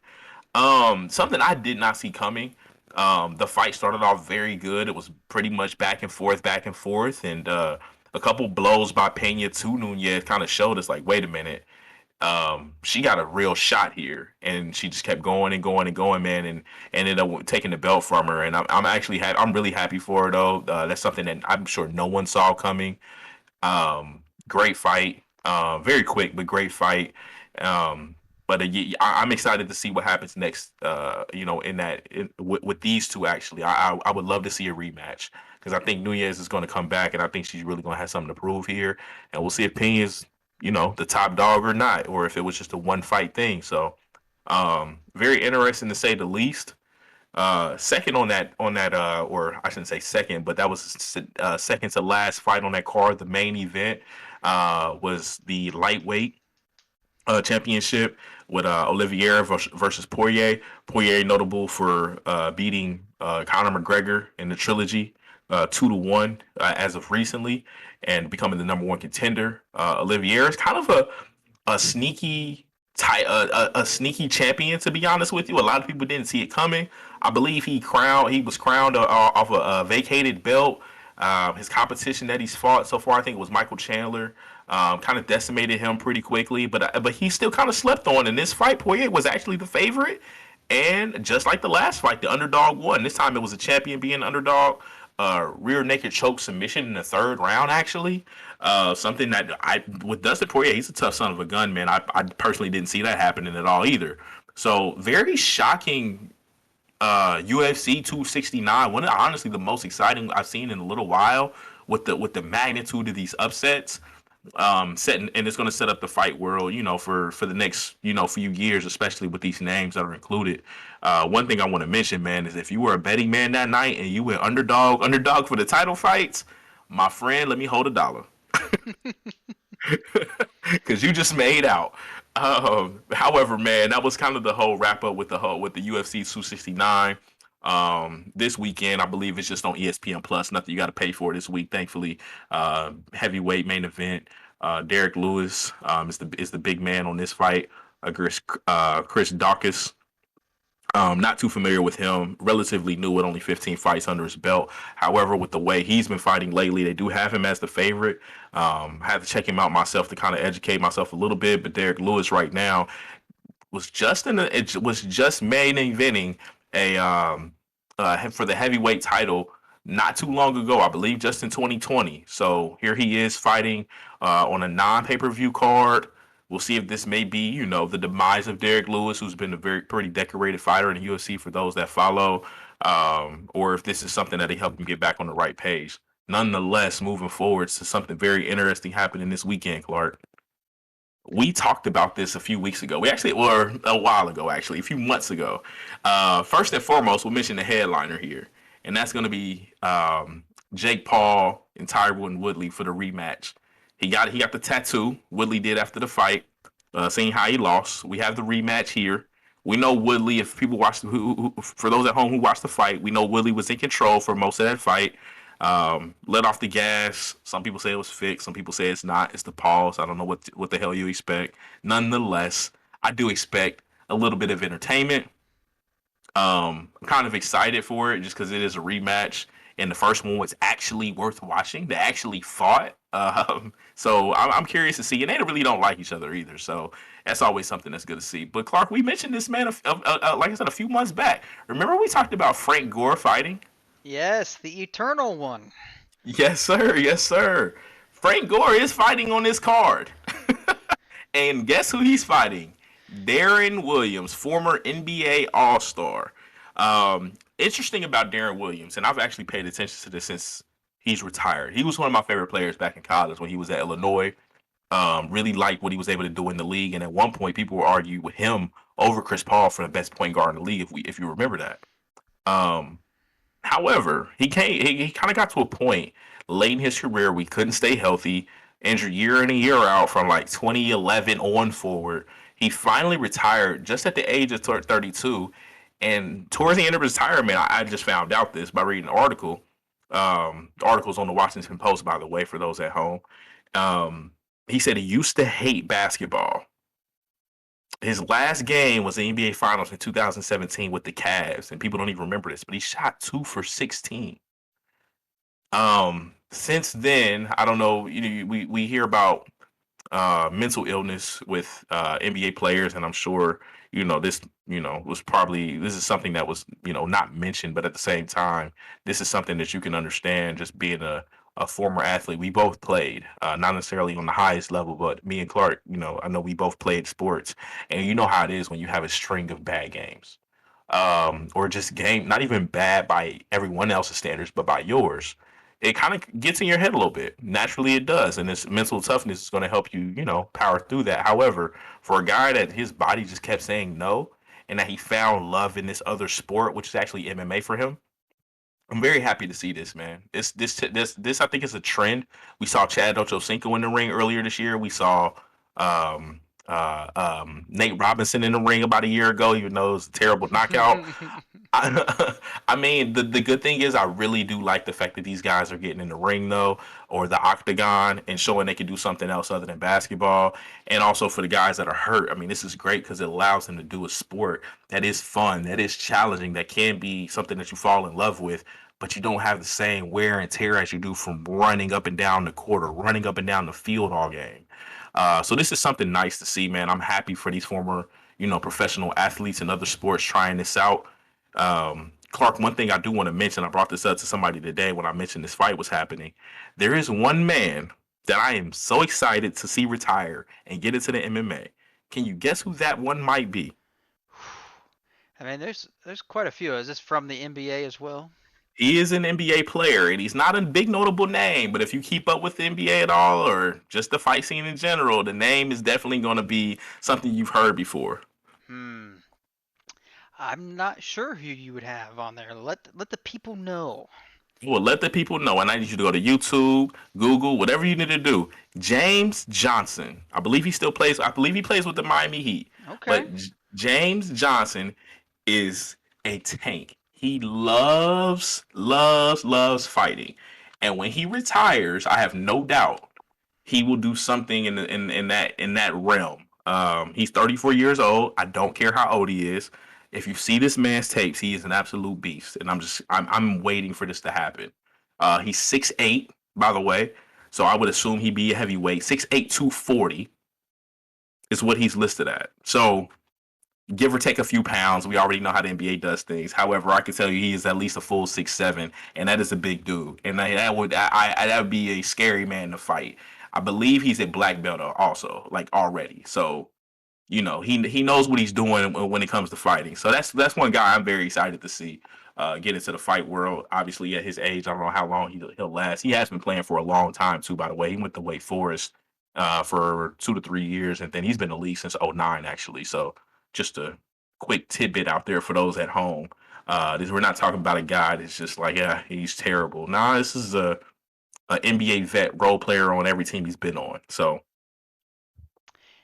B: Something I did not see coming. The fight started off very good. It was pretty much back and forth, and a couple blows by Pena to Nunez kind of showed us like, wait a minute, she got a real shot here, and she just kept going and going and going, man, and ended up taking the belt from her. And I'm really happy for her though. That's something that I'm sure no one saw coming. Great fight, very quick but great fight. But I'm excited to see what happens next. With these two actually, I would love to see a rematch because I think Nunez is going to come back, and I think she's really going to have something to prove here, and we'll see if Pena is the top dog or not, or if it was just a one fight thing. So, very interesting to say the least. Second or I shouldn't say second, but that was second to last fight on that card. The main event was the lightweight championship with Oliveira versus Poirier. Poirier notable for beating Conor McGregor in the trilogy 2-1 as of recently and becoming the number one contender. Oliveira is kind of a sneaky a sneaky champion, to be honest with you. A lot of people didn't see it coming. I believe he was crowned off a vacated belt. His competition that he's fought so far, I think it was Michael Chandler. Kind of decimated him pretty quickly, but he still kind of slept on. In this fight, Poirier was actually the favorite, and just like the last fight, the underdog won. This time it was a champion being the underdog. rear naked choke submission in the third round. Actually, something that I with Dustin Poirier, he's a tough son of a gun, man. I personally didn't see that happening at all either. So very shocking. UFC 269, one of honestly the most exciting I've seen in a little while with the magnitude of these upsets. Setting and it's going to set up the fight world, for the next, few years, especially with these names that are included. One thing I want to mention, man, is if you were a betting man that night and you went underdog for the title fights, my friend, let me hold $1 because you just made out. However, man, that was kind of the whole wrap up with the UFC 269. This weekend, I believe it's just on ESPN Plus. Nothing you got to pay for this week, thankfully. Heavyweight main event. Derek Lewis is the big man on this fight against Chris Daukaus. Not too familiar with him. Relatively new with only 15 fights under his belt. However, with the way he's been fighting lately, they do have him as the favorite. I had to check him out myself to kind of educate myself a little bit. But Derek Lewis right now it was just main eventing a for the heavyweight title not too long ago. I believe just in 2020. So here he is fighting on a non pay per view card. We'll see if this may be, the demise of Derek Lewis, who's been a very pretty decorated fighter in the UFC for those that follow, or if this is something that he helped him get back on the right page. Nonetheless, moving forward to something very interesting happening this weekend, Clark. We talked about this a few weeks ago. Or a while ago, actually, a few months ago. First and foremost, we'll mention the headliner here, and that's going to be Jake Paul and Tyron Woodley for the rematch. He got the tattoo. Woodley did after the fight, seeing how he lost. We have the rematch here. We know Woodley. If people watch, for those at home who watched the fight, we know Woodley was in control for most of that fight. Let off the gas. Some people say it was fixed. Some people say it's not. It's the pause. I don't know what the hell you expect. Nonetheless, I do expect a little bit of entertainment. I'm kind of excited for it just because it is a rematch, and the first one was actually worth watching. They actually fought. So I'm curious to see, and they really don't like each other either. So that's always something that's good to see. But Clark, we mentioned this man, like I said, a few months back. Remember we talked about Frank Gore fighting?
A: Yes, the eternal one.
B: Yes, sir. Yes, sir. Frank Gore is fighting on this card. And guess who he's fighting? Darren Williams, former NBA All Star. Interesting about Darren Williams, and I've actually paid attention to this since he's retired. He was one of my favorite players back in college when he was at Illinois. Really liked what he was able to do in the league, and at one point, people were arguing with him over Chris Paul for the best point guard in the league. If you remember that. Um, However, he kind of got to a point late in his career we couldn't stay healthy, injured year in and year out from like 2011 on forward. He finally retired just at the age of 32. And towards the end of his retirement, I just found out this by reading an article. The article's on the Washington Post, by the way, for those at home. Um, he said he used to hate basketball. His last game was the NBA Finals in 2017 with the Cavs, and people don't even remember this, but he shot 2 for 16. Since then, I don't know. We hear about mental illness with NBA players, and I'm sure this this is something that was not mentioned, but at the same time, this is something that you can understand. Just being a former athlete, we both played, not necessarily on the highest level, but me and Clark, I know we both played sports, and you know how it is when you have a string of bad games, or just game not even bad by everyone else's standards, but by yours. It kind of gets in your head a little bit. Naturally, it does, and this mental toughness is going to help you, power through that. However, for a guy that his body just kept saying no, and that he found love in this other sport, which is actually MMA for him, I'm very happy to see this, man. This I think is a trend. We saw Chad Ochocinco in the ring earlier this year. We saw Nate Robinson in the ring about a year ago, even though it was a terrible knockout. I mean, the good thing is I really do like the fact that these guys are getting in the ring though, or the octagon, and showing they can do something else other than basketball. And also for the guys that are hurt, I mean, this is great because it allows them to do a sport that is fun, that is challenging, that can be something that you fall in love with, but you don't have the same wear and tear as you do from running up and down the court or running up and down the field all game. So this is something nice to see, man. I'm happy for these former, professional athletes in other sports trying this out. Clark, one thing I do want to mention, I brought this up to somebody today when I mentioned this fight was happening. There is one man that I am so excited to see retire and get into the MMA. Can you guess who that one might be?
A: I mean, there's quite a few. Is this from the NBA as well?
B: He is an NBA player, and he's not a big notable name. But if you keep up with the NBA at all, or just the fight scene in general, the name is definitely going to be something you've heard before.
A: Hmm. I'm not sure who you would have on there. Let the people know.
B: Well, let the people know, and I need you to go to YouTube, Google, whatever you need to do. James Johnson. I believe he still plays. I believe he plays with the Miami Heat.
A: Okay.
B: But James Johnson is a tank. He loves fighting. And when he retires, I have no doubt he will do something in that realm. He's 34 years old. I don't care how old he is. If you see this man's tapes, he is an absolute beast, and I'm waiting for this to happen. He's 6'8", by the way, so I would assume he'd be a heavyweight. 6'8", 240 is what he's listed at. So give or take a few pounds. We already know how the NBA does things. However, I can tell you he is at least a full 6'7", and that is a big dude. And that would be a scary man to fight. I believe he's a black belt also, like already. So he knows what he's doing when it comes to fighting. So that's one guy I'm very excited to see get into the fight world. Obviously, at his age, I don't know how long he'll last. He has been playing for a long time too. By the way, he went to Wake Forest for 2 to 3 years, and then he's been in the league since '09 actually. So just a quick tidbit out there for those at home. We're not talking about a guy that's just like, yeah, he's terrible. Nah, this is a NBA vet role player on every team he's been on. So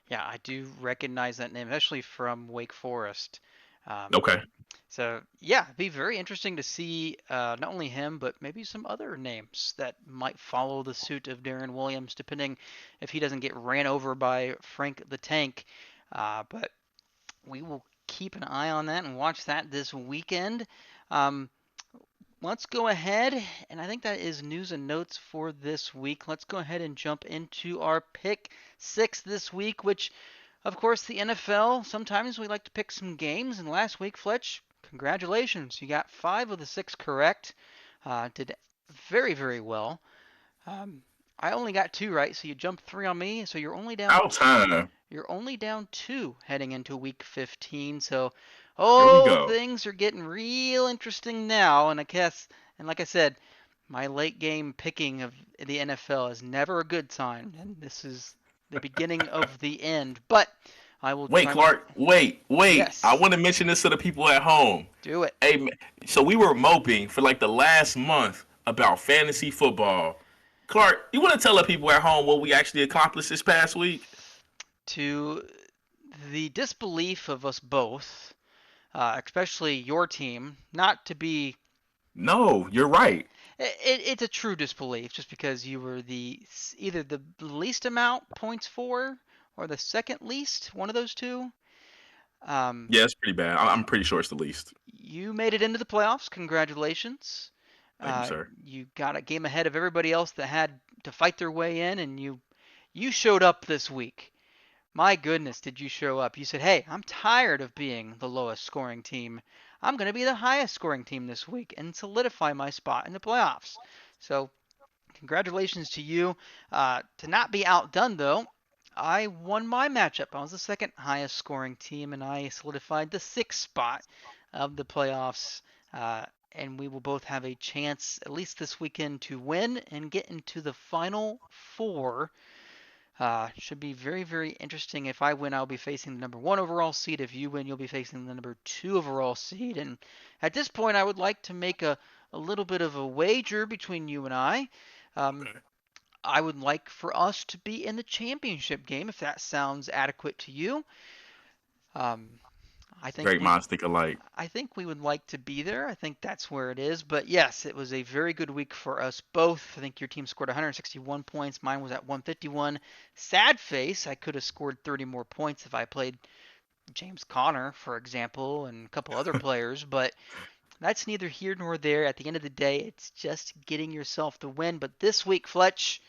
A: Yeah, I do recognize that name, especially from Wake Forest. Um,
B: okay.
A: so yeah, it'd be very interesting to see not only him, but maybe some other names that might follow the suit of Darren Williams, depending if he doesn't get ran over by Frank the Tank. But we will keep an eye on that and watch that this weekend. Um, let's go ahead, and I think that is news and notes for this week. Let's go ahead and jump into our pick six this week, which, of course, the NFL, sometimes we like to pick some games, and last week, Fletch, congratulations. You got 5 of the 6 correct. Did very, very well. Um, I only got 2 right, so you jumped 3 on me, so you're only down
B: Out time.
A: you're only down 2 heading into week 15. So,
B: Here we
A: oh,
B: go.
A: things are getting real interesting now. And I guess, and like I said, my late game picking of the NFL is never a good sign. And this is the beginning of the end. But I will
B: Wait,
A: try my.
B: Clark. Wait. I
A: Yes,
B: want to mention this to the people at home.
A: do it.
B: Hey, so we were moping for like the last month about fantasy football. Clark, you want to tell the people at home what we actually accomplished this past week?
A: To the disbelief of us both, especially your team, not to be
B: No, you're right.
A: it's a true disbelief just because you were the either the least amount points for or the second least, one of those two. Um,
B: Yeah, it's pretty bad. I'm pretty sure it's the least.
A: you made it into the playoffs. Congratulations.
B: Thank you, sir.
A: You got a game ahead of everybody else that had to fight their way in, and you showed up this week. My goodness, did you show up? You said, "Hey, I'm tired of being the lowest scoring team. I'm going to be the highest scoring team this week and solidify my spot in the playoffs." So congratulations to you. To not be outdone, though, I won my matchup. I was the second highest scoring team, and I solidified the sixth spot of the playoffs. And we will both have a chance, at least this weekend, to win and get into the final four. Should be very, very interesting. If I win, I'll be facing the number 1 overall seed. If you win, you'll be facing the number 2 overall seed. And at this point, I would like to make a little bit of a wager between you and I. Um,
B: Okay.
A: I would like for us to be in the championship game, if that sounds adequate to you. Um, I think
B: Great
A: we
B: minds think alike.
A: I think we would like to be there. I think that's where it is. But yes, it was a very good week for us both. I think your team scored 161 points. Mine was at 151. Sad face, I could have scored 30 more points if I played James Conner, for example, and a couple other players. But that's neither here nor there. At the end of the day, it's just getting yourself the win. But this week, Fletch,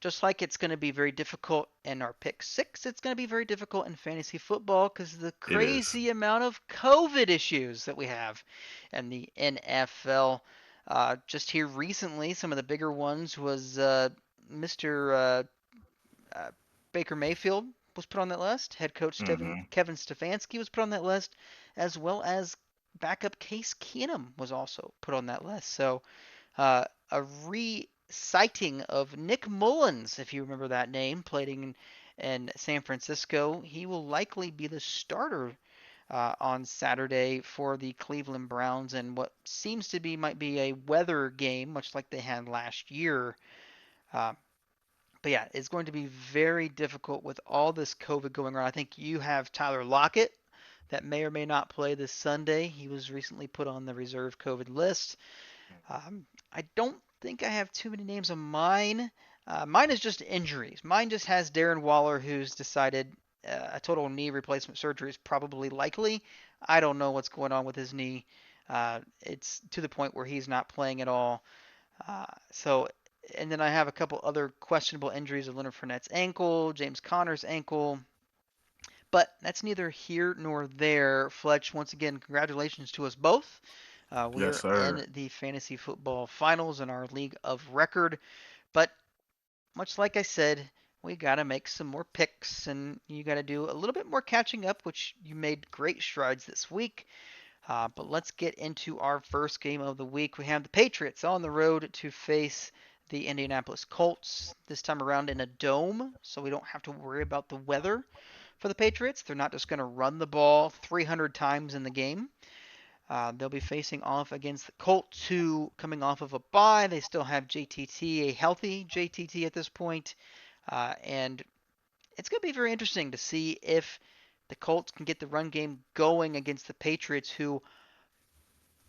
A: just like it's going to be very difficult in our pick six, it's going to be very difficult in fantasy football because of the
B: It is.
A: crazy amount of COVID issues that we have in the NFL. Just here recently, some of the bigger ones was Mr. Uh, Baker Mayfield was put on that list. Head coach
B: Hmm.
A: Kevin Stefanski was put on that list, as well as backup Case Keenum was also put on that list. So a reciting of Nick Mullins, if you remember that name, playing in San Francisco. He will likely be the starter on Saturday for the Cleveland Browns and what seems to be might be a weather game, much like they had last year. Uh, but yeah, it's going to be very difficult with all this COVID going around. I think you have Tyler Lockett that may or may not play this Sunday. He was recently put on the reserve COVID list. I don't think I have too many names of mine. Mine is just injuries. Mine just has Darren Waller, who's decided a total knee replacement surgery is probably likely. I don't know what's going on with his knee. It's to the point where he's not playing at all. So, and then I have a couple other questionable injuries of Leonard Fournette's ankle, James Conner's ankle, but that's neither here nor there. Fletch, once again, congratulations to us both. We
B: Yes,
A: are
B: sir.
A: in the fantasy football finals in our league of record, but much like I said, we got to make some more picks and you got to do a little bit more catching up, which you made great strides this week. But let's get into our first game of the week. We have the Patriots on the road to face the Indianapolis Colts, this time around in a dome, so we don't have to worry about the weather for the Patriots. They're not just going to run the ball 300 times in the game. They'll be facing off against the Colts, who coming off of a bye. They still have JTT, a healthy JTT at this point, and it's going to be very interesting to see if the Colts can get the run game going against the Patriots, who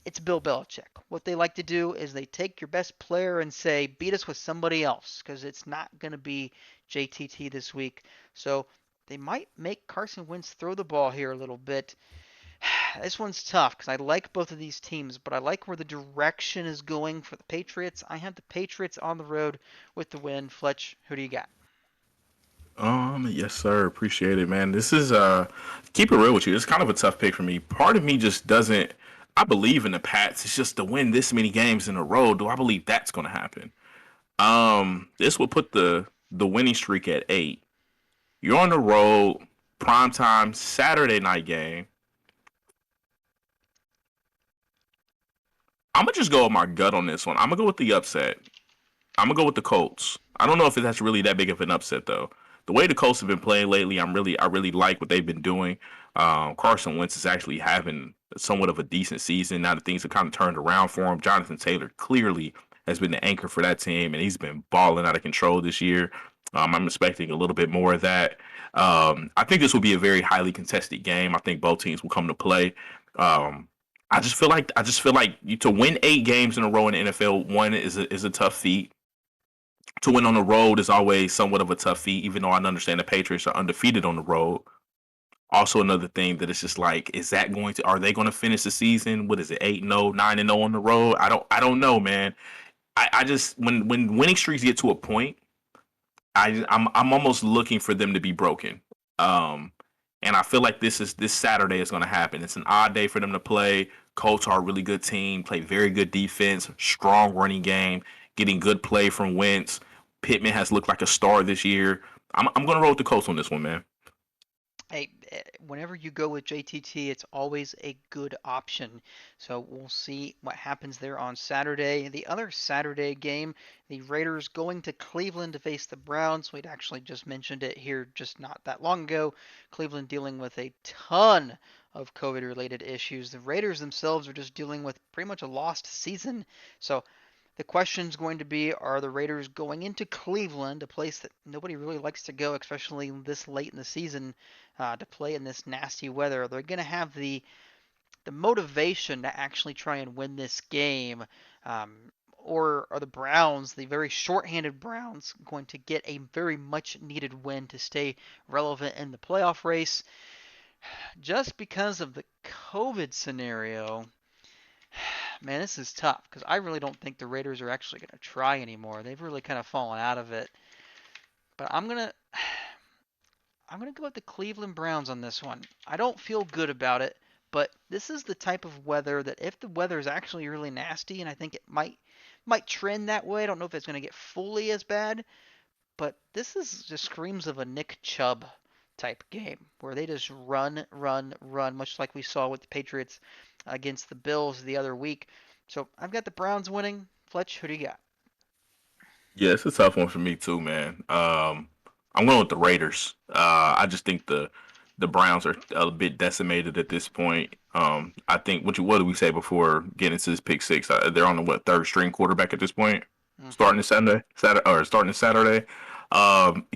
A: it's Bill Belichick. What they like to do is they take your best player and say, beat us with somebody else, because it's not going to be JTT this week. So they might make Carson Wentz throw the ball here a little bit. This one's tough because I like both of these teams, but I like where the direction is going for the Patriots. I have the Patriots on the road with the win. Fletch, who do you got?
B: Yes, sir. Appreciate it, man. This is keep it real with you. It's kind of a tough pick for me. Part of me just doesn't. I believe in the Pats. It's just to win this many games in a row. Do I believe that's going to happen? This will put the winning streak at 8. You're on the road, prime time Saturday night game. I'm gonna just go with my gut on this one. I'm gonna go with the upset. I'm gonna go with the Colts. I don't know if that's really that big of an upset though. The way the Colts have been playing lately, I really like what they've been doing. Carson Wentz is actually having somewhat of a decent season now that things have kind of turned around for him. Jonathan Taylor clearly has been the anchor for that team, and he's been balling out of control this year. I'm expecting a little bit more of that. I think this will be a very highly contested game. I think both teams will come to play. Um, I just feel like to win 8 games in a row in the NFL, one is a tough feat. To win on the road is always somewhat of a tough feat, even though I understand the Patriots are undefeated on the road. Also, another thing that it's just like, is that going to are they going to finish the season? What is it, 8-0, 9-0 on the road? I don't know, man. I just when winning streaks get to a point, I'm almost looking for them to be broken. Um, and I feel like this Saturday is going to happen. It's an odd day for them to play. Colts are a really good team, play very good defense, strong running game, getting good play from Wentz. Pittman has looked like a star this year. I'm going to roll with the Colts on this one, man.
A: Hey, whenever you go with JTT, it's always a good option. So we'll see what happens there on Saturday. The other Saturday game, the Raiders going to Cleveland to face the Browns. We'd actually just mentioned it here just not that long ago. Cleveland dealing with a ton of COVID related issues. The Raiders themselves are just dealing with pretty much a lost season. So the question is going to be, are the Raiders going into Cleveland, a place that nobody really likes to go, especially this late in the season, to play in this nasty weather? Are they going to have the motivation to actually try and win this game? Or are the Browns, the very short-handed Browns, going to get a very much needed win to stay relevant in the playoff race? Just because of the COVID scenario, man, this is tough because I really don't think the Raiders are actually going to try anymore. They've really kind of fallen out of it. but I'm gonna go with the Cleveland Browns on this one. I don't feel good about it, but this is the type of weather that if the weather is actually really nasty, and I think it might trend that way. I don't know if it's gonna get fully as bad, but this is just screams of a Nick Chubb type game where they just run, run, run, much like we saw with the Patriots against the Bills the other week. So I've got the Browns winning. Fletch, who do you got?
B: Yeah, it's a tough one for me too, man. I'm going with the Raiders. I just think the Browns are a bit decimated at this point. I think what did we say before getting into this pick six? They're on the third string quarterback at this point,
A: Mm-hmm.
B: starting this Saturday.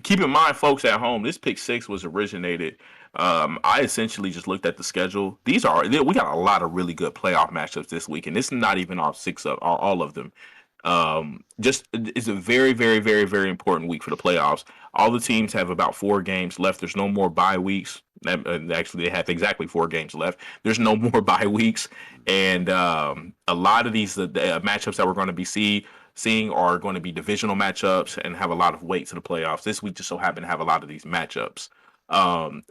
B: Keep in mind, folks at home, this pick six was originated. I essentially just looked at the schedule. We got a lot of really good playoff matchups this week, and this is not even all of them. Just it's a very, very, very, very important week for the playoffs. All the teams have about 4 games left. There's no more bye weeks. Actually, they have exactly 4 games left. There's no more bye weeks, and a lot of these the matchups that we're going to be seeing are going to be divisional matchups and have a lot of weight to the playoffs. This week just so happened to have a lot of these matchups.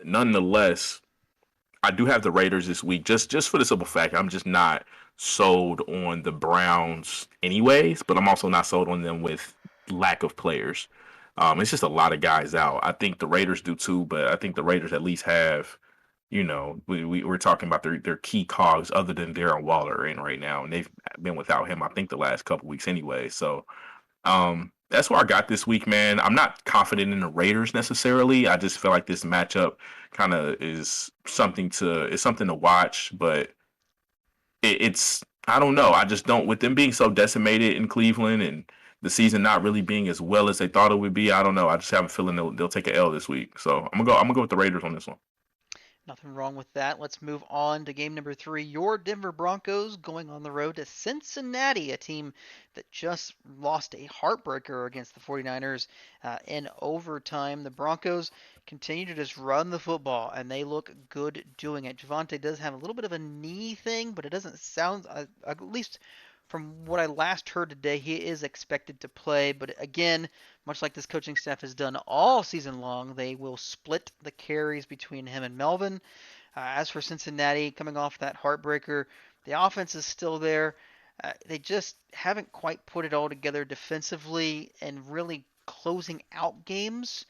B: Nonetheless, I do have the Raiders this week, just for the simple fact I'm just not sold on the Browns anyways, but I'm also not sold on them with lack of players. It's just a lot of guys out. I think the Raiders do too, but I think the Raiders at least have, we're talking about their key cogs other than Darren Waller in right now, and they've been without him, I think, the last couple weeks anyway. So that's what I got this week, man. I'm not confident in the Raiders necessarily. I just feel like this matchup kind of is something to watch, but it's I don't know. I just don't with them being so decimated in Cleveland and the season not really being as well as they thought it would be. I don't know. I just have a feeling they'll take an L this week. So I'm gonna go with the Raiders on this one.
A: Nothing wrong with that. Let's move on to game number three. Your Denver Broncos going on the road to Cincinnati, a team that just lost a heartbreaker against the 49ers in overtime. The Broncos continue to just run the football, and they look good doing it. Javante does have a little bit of a knee thing, but it doesn't sound, at least from what I last heard today, he is expected to play. But again, much like this coaching staff has done all season long, they will split the carries between him and Melvin. As for Cincinnati, coming off that heartbreaker, the offense is still there. They just haven't quite put it all together defensively and really closing out games.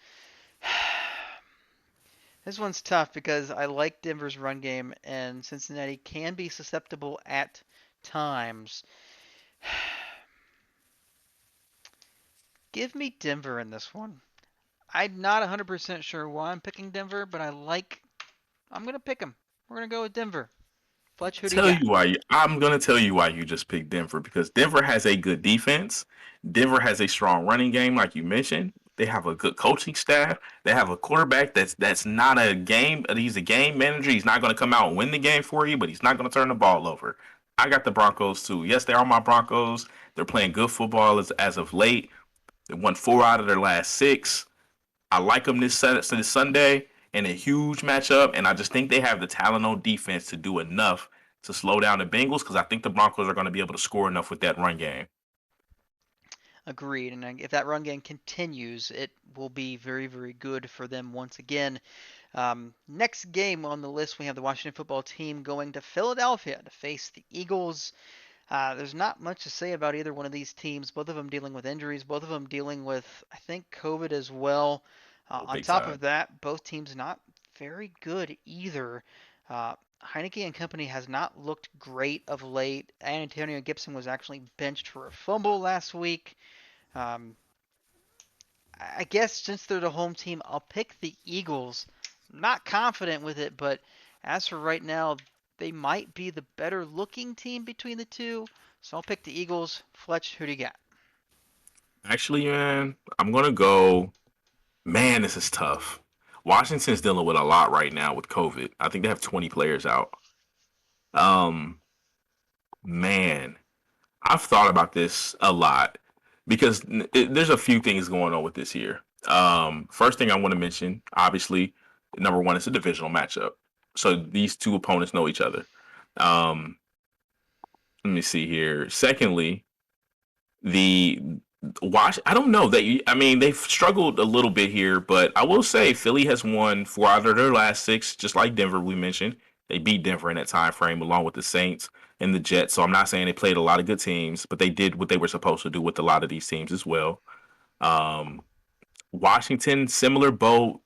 A: This one's tough because I like Denver's run game, and Cincinnati can be susceptible at times. Give me Denver in this one. I'm not 100% sure why I'm picking Denver, but I'm going to pick them. We're going to go with Denver. Fletch, who do you
B: Tell
A: got?
B: you why. I'm gonna tell you why you just picked Denver because Denver has a good defense. Denver has a strong running game, like you mentioned. They have a good coaching staff. They have a quarterback that's not a game. He's a game manager. He's not going to come out and win the game for you, but he's not going to turn the ball over. I got the Broncos too. Yes, they are my Broncos. They're playing good football as of late. They won 4 out of their last 6. I like them this Sunday in a huge matchup, and I just think they have the talent on defense to do enough to slow down the Bengals because I think the Broncos are going to be able to score enough with that run game.
A: Agreed. And if that run game continues, it will be very, very good for them once again. Next game on the list, we have the Washington football team going to Philadelphia to face the Eagles. There's not much to say about either one of these teams. Both of them dealing with injuries, both of them dealing with, I think, COVID as well.
B: Oh,
A: On
B: big
A: top
B: time.
A: of that, both teams not very good either. Uh, Heineke and company has not looked great of late. And Antonio Gibson was actually benched for a fumble last week. Um, I guess since they're the home team, I'll pick the Eagles. Not confident with it, but as for right now, they might be the better looking team between the two. So I'll pick the Eagles. Fletch, who do you got?
B: Actually, man, I'm going to go. Man, this is tough. Washington's dealing with a lot right now with COVID. I think they have 20 players out. Um, man, I've thought about this a lot because there's a few things going on with this year. First thing I want to mention, obviously, number one, it's a divisional matchup. So these two opponents know each other. Um, Let me see here. Secondly, the I don't know. I mean, they've struggled a little bit here, but I will say Philly has won 4 out of their last 6, just like Denver. We mentioned they beat Denver in that time frame, along with the Saints and the Jets. So I'm not saying they played a lot of good teams, but they did what they were supposed to do with a lot of these teams as well. Um, Washington, similar boat,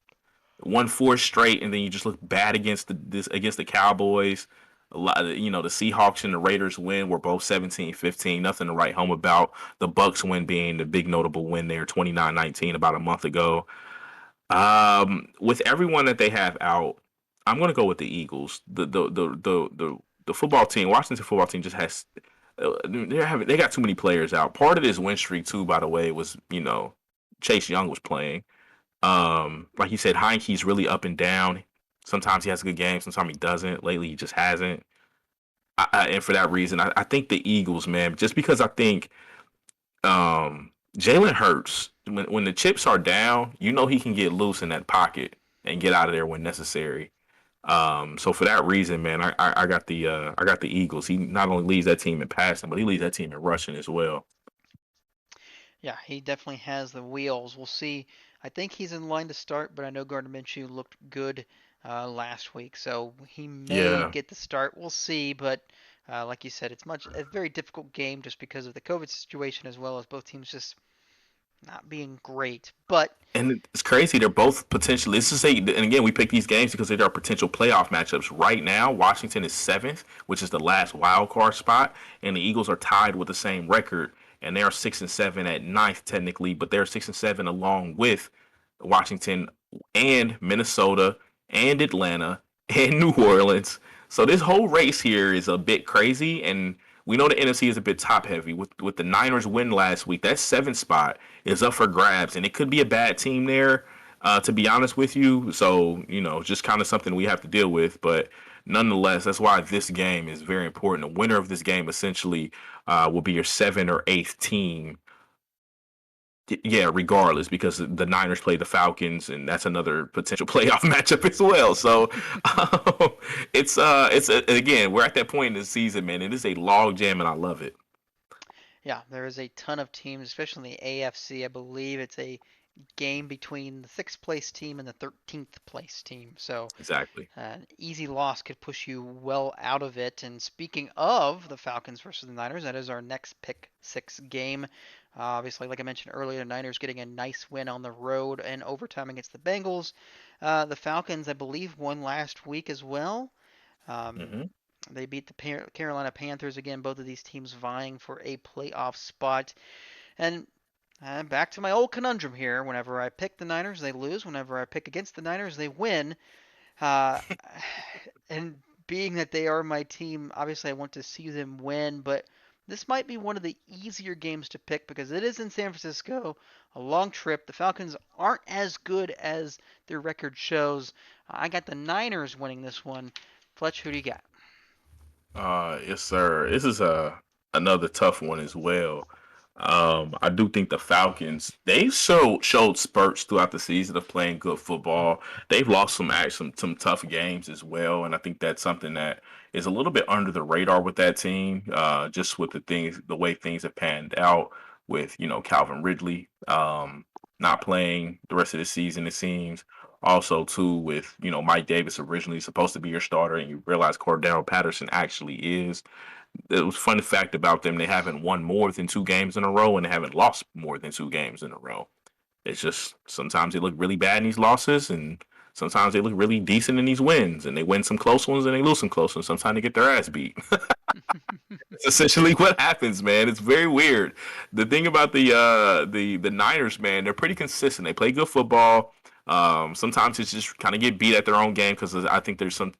B: won 4 straight, and then you just look bad against the Cowboys. A lot, the Seahawks and the Raiders win were both 17-15. Nothing to write home about. The Bucks win being the big notable win there, 29-19, about a month ago. With everyone that they have out, I'm gonna go with the Eagles. The football team, Washington football team, just has they got too many players out. Part of this win streak too, by the way, was Chase Young was playing. Like you said, Heineke's really up and down. Sometimes he has a good game, sometimes he doesn't. Lately, he just hasn't. And for that reason, I think the Eagles, man, just because I think Jalen Hurts, when the chips are down, he can get loose in that pocket and get out of there when necessary. So for that reason, man, I got the Eagles. He not only leads that team in passing, but he leads that team in rushing as well.
A: Yeah, he definitely has the wheels. We'll see. I think he's in line to start, but I know Gardner Minshew looked good last week, so he may
B: Yeah,
A: get the start. We'll see, but like you said, it's a very difficult game just because of the COVID situation as well as both teams just not being great. But
B: and it's crazy. They're both potentially. This is and again, we pick these games because they are potential playoff matchups. Right now, Washington is seventh, which is the last wild card spot, and the Eagles are tied with the same record, and they are 6-7 at ninth technically, but they're 6-7 along with Washington and Minnesota and Atlanta and New Orleans. So this whole race here is a bit crazy, and we know the NFC is a bit top heavy. With the Niners win last week, that seventh spot is up for grabs, and it could be a bad team there. To be honest with you, so just kind of something we have to deal with. But nonetheless, that's why this game is very important. The winner of this game essentially will be your seventh or eighth team. Yeah, regardless, because the Niners play the Falcons, and that's another potential playoff matchup as well. So again, we're at that point in the season, man. It is a log jam, and I love it.
A: yeah, there is a ton of teams, especially in the AFC. I believe it's a game between the sixth place team and the 13th place team. So
B: Exactly.
A: an easy loss could push you well out of it. And speaking of the Falcons versus the Niners, that is our next pick six game. Obviously, like I mentioned earlier, the Niners getting a nice win on the road and overtime against the Bengals. The Falcons, I believe, won last week as well. Um,
B: Hmm.
A: they beat the Carolina Panthers again. Both of these teams vying for a playoff spot. And back to my old conundrum here. Whenever I pick the Niners, they lose. Whenever I pick against the Niners, they win. Uh, and being that they are my team, obviously I want to see them win, but this might be one of the easier games to pick because it is in San Francisco, a long trip. The Falcons aren't as good as their record shows. I got the Niners winning this one. Fletch, who do you got?
B: Yes, sir. This is another tough one as well. I do think the Falcons they showed spurts throughout the season of playing good football. They've lost some tough games as well, and I think that's something that is a little bit under the radar with that team. Just with the way things have panned out with Calvin Ridley not playing the rest of the season. It seems also too with Mike Davis originally supposed to be your starter, and you realize Cordero Patterson actually is. It was a fun fact about them. They haven't won more than 2 games in a row, and they haven't lost more than 2 games in a row. It's just sometimes they look really bad in these losses, and sometimes they look really decent in these wins. And they win some close ones, and they lose some close ones. Sometimes they get their ass beat. It's essentially what happens, man. It's very weird. The thing about the Niners, man, they're pretty consistent. They play good football. Sometimes it's just kind of get beat at their own game because I think there's some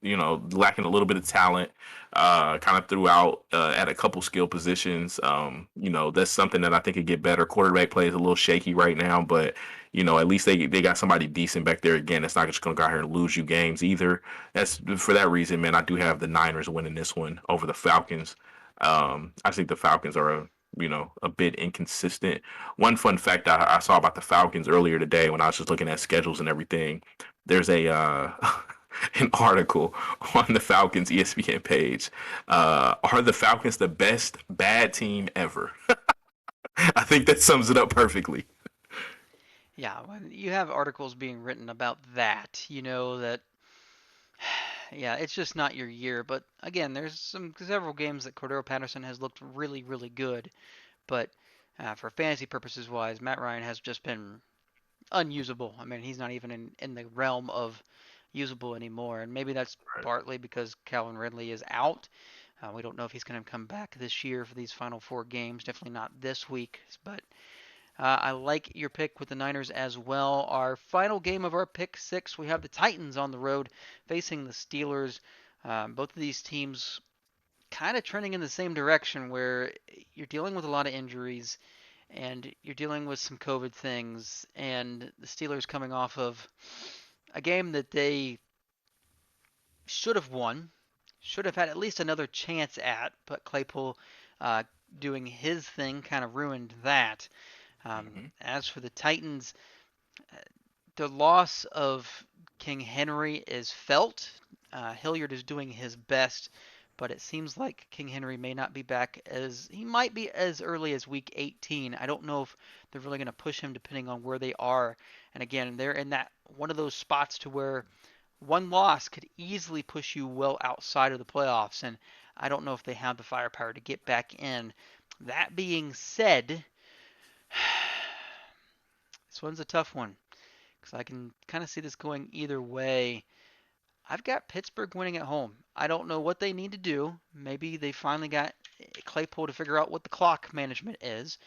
B: lacking a little bit of talent, kind of throughout at a couple skill positions. That's something that I think could get better. Quarterback play is a little shaky right now, but at least they got somebody decent back there again. That's not just going to go out here and lose you games either. That's for that reason, man. I do have the Niners winning this one over the Falcons. I think the Falcons are a bit inconsistent. One fun fact I saw about the Falcons earlier today when I was just looking at schedules and everything. There's a an article on the Falcons ESPN page. Are the Falcons the best bad team ever? I think that sums it up perfectly.
A: Yeah, when you have articles being written about that, you know that yeah, it's just not your year. But again, there's some several games that Cordero Patterson has looked really, really good. But for fantasy purposes wise, Matt Ryan has just been unusable. I mean, he's not even in the realm of usable anymore. And maybe that's partly because Calvin Ridley is out. We don't know if he's going to come back this year for these final four games. Definitely not this week. But I like your pick with the Niners as well. Our final game of our pick six, we have the Titans on the road facing the Steelers. Both of these teams kind of trending in the same direction where you're dealing with a lot of injuries and you're dealing with some COVID things, and the Steelers coming off of a game that they should have won, should have had at least another chance at, but Claypool uh, doing his thing kind of ruined that.
B: Hmm.
A: As for the Titans, the loss of King Henry is felt. Hilliard is doing his best, but it seems like King Henry may not be back as he might be as early as week 18. I don't know if they're really going to push him depending on where they are. And again, they're in that one of those spots to where one loss could easily push you well outside of the playoffs, and I don't know if they have the firepower to get back in. That being said, this one's a tough one because I can kind of see this going either way. I've got Pittsburgh winning at home. I don't know what they need to do. Maybe they finally got Claypool to figure out what the clock management is.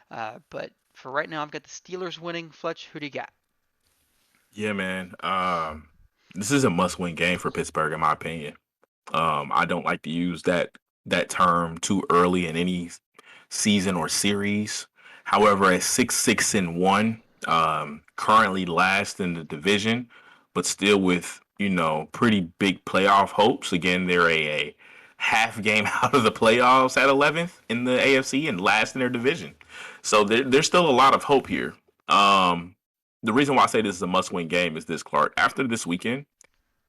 A: But for right now, I've got the Steelers winning. Fletch, who do you got?
B: Yeah, man. This is a must-win game for Pittsburgh, in my opinion. I don't like to use that term too early in any season or series. However, at 6-6-1, currently last in the division, but still with pretty big playoff hopes. Again, they're a half game out of the playoffs at 11th in the AFC and last in their division. So there's still a lot of hope here. Um, the reason why I say this is a must-win game is this, Clark. After this weekend,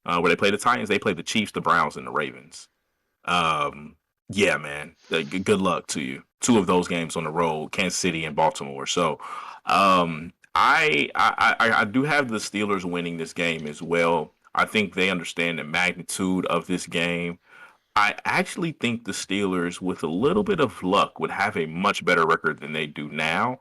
B: where they play the Titans, they play the Chiefs, the Browns, and the Ravens. Um, yeah, man. Good luck to you. Two of those games on the road, Kansas City and Baltimore. So, I do have the Steelers winning this game as well. I think they understand the magnitude of this game. I actually think the Steelers, with a little bit of luck, would have a much better record than they do now.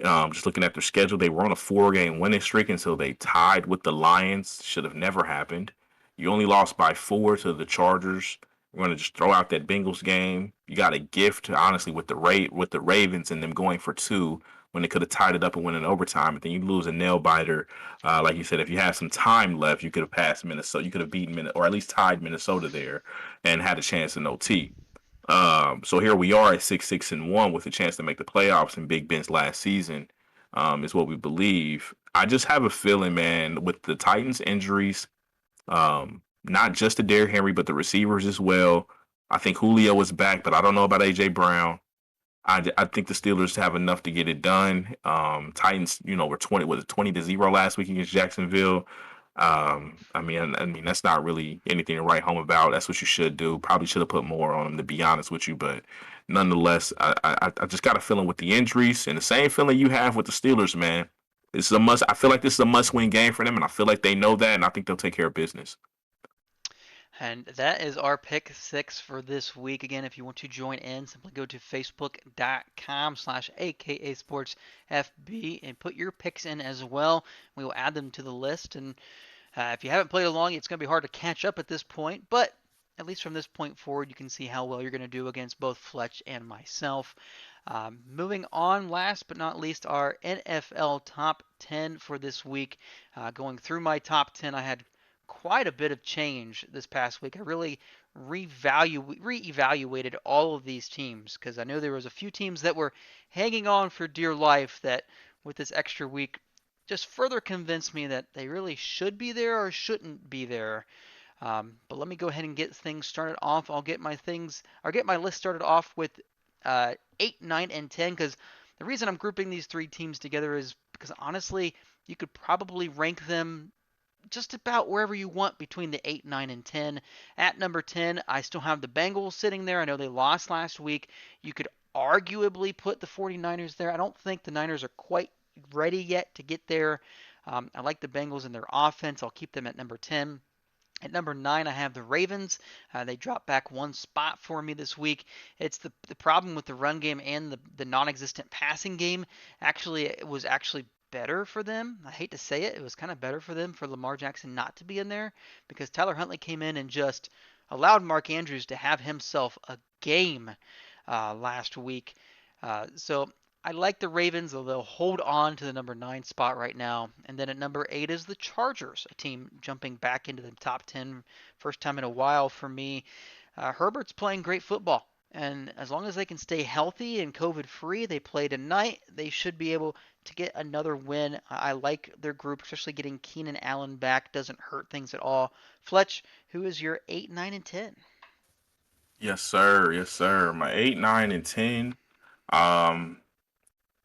B: Just looking at their schedule, they were on a four-game winning streak until they tied with the Lions. Should have never happened. You only lost by four to the Chargers. We're going to just throw out that Bengals game. You got a gift, honestly, with the Ravens and them going for two when they could have tied it up and went in overtime. But then you lose a nail biter. Like you said, if you had some time left, you could have passed Minnesota. You could have beaten Minnesota, or at least tied Minnesota there, and had a chance in OT. So here we are at 6-6-1 with a chance to make the playoffs in Big Ben's last season, is what we believe. I just have a feeling, man, with the Titans' injuries, not just to Derrick Henry, but the receivers as well. I think Julio is back, but I don't know about AJ Brown. I think the Steelers have enough to get it done. Titans, were 20-0 last week against Jacksonville. I mean that's not really anything to write home about. That's what you should do. Probably should have put more on them, to be honest with you, but nonetheless, I just got a feeling with the injuries and the same feeling you have with the Steelers, man. This is a must. I feel like this is a must-win game for them, and I feel like they know that, and I think they'll take care of business.
A: And that is our pick six for this week. Again, if you want to join in, simply go to facebook.com/AKA Sports FB and put your picks in as well. We will add them to the list. And if you haven't played along, it's going to be hard to catch up at this point. But at least from this point forward, you can see how well you're going to do against both Fletch and myself. Moving on, last but not least, our NFL top 10 for this week. Going through my top 10, I had quite a bit of change this past week. I really reevaluated all of these teams because I know there was a few teams that were hanging on for dear life that with this extra week just further convinced me that they really should be there or shouldn't be there. But let me go ahead and get things started off. I'll get my list started off with 8, 9, and 10 because the reason I'm grouping these three teams together is because honestly, you could probably rank them just about wherever you want between the 8, 9, and 10. At number 10, I still have the Bengals sitting there. I know they lost last week. You could arguably put the 49ers there. I don't think the Niners are quite ready yet to get there. I like the Bengals and their offense. I'll keep them at number 10. At number 9, I have the Ravens. They dropped back one spot for me this week. It's the problem with the run game and the non-existent passing game. Actually, it was actually better for them. I hate to say it, it was kind of better for them for Lamar Jackson not to be in there because Tyler Huntley came in and just allowed Mark Andrews to have himself a game last week. So I like the Ravens, though they'll hold on to the number 9 spot right now. And then at number 8 is the Chargers, a team jumping back into the top 10, first time in a while for me. Herbert's playing great football. And as long as they can stay healthy and COVID free, they play tonight. They should be able to get another win. I like their group, especially getting Keenan Allen back doesn't hurt things at all. Fletch, who is your 8, 9, and 10?
B: Yes, sir. Yes, sir. My 8, 9, and 10. Um,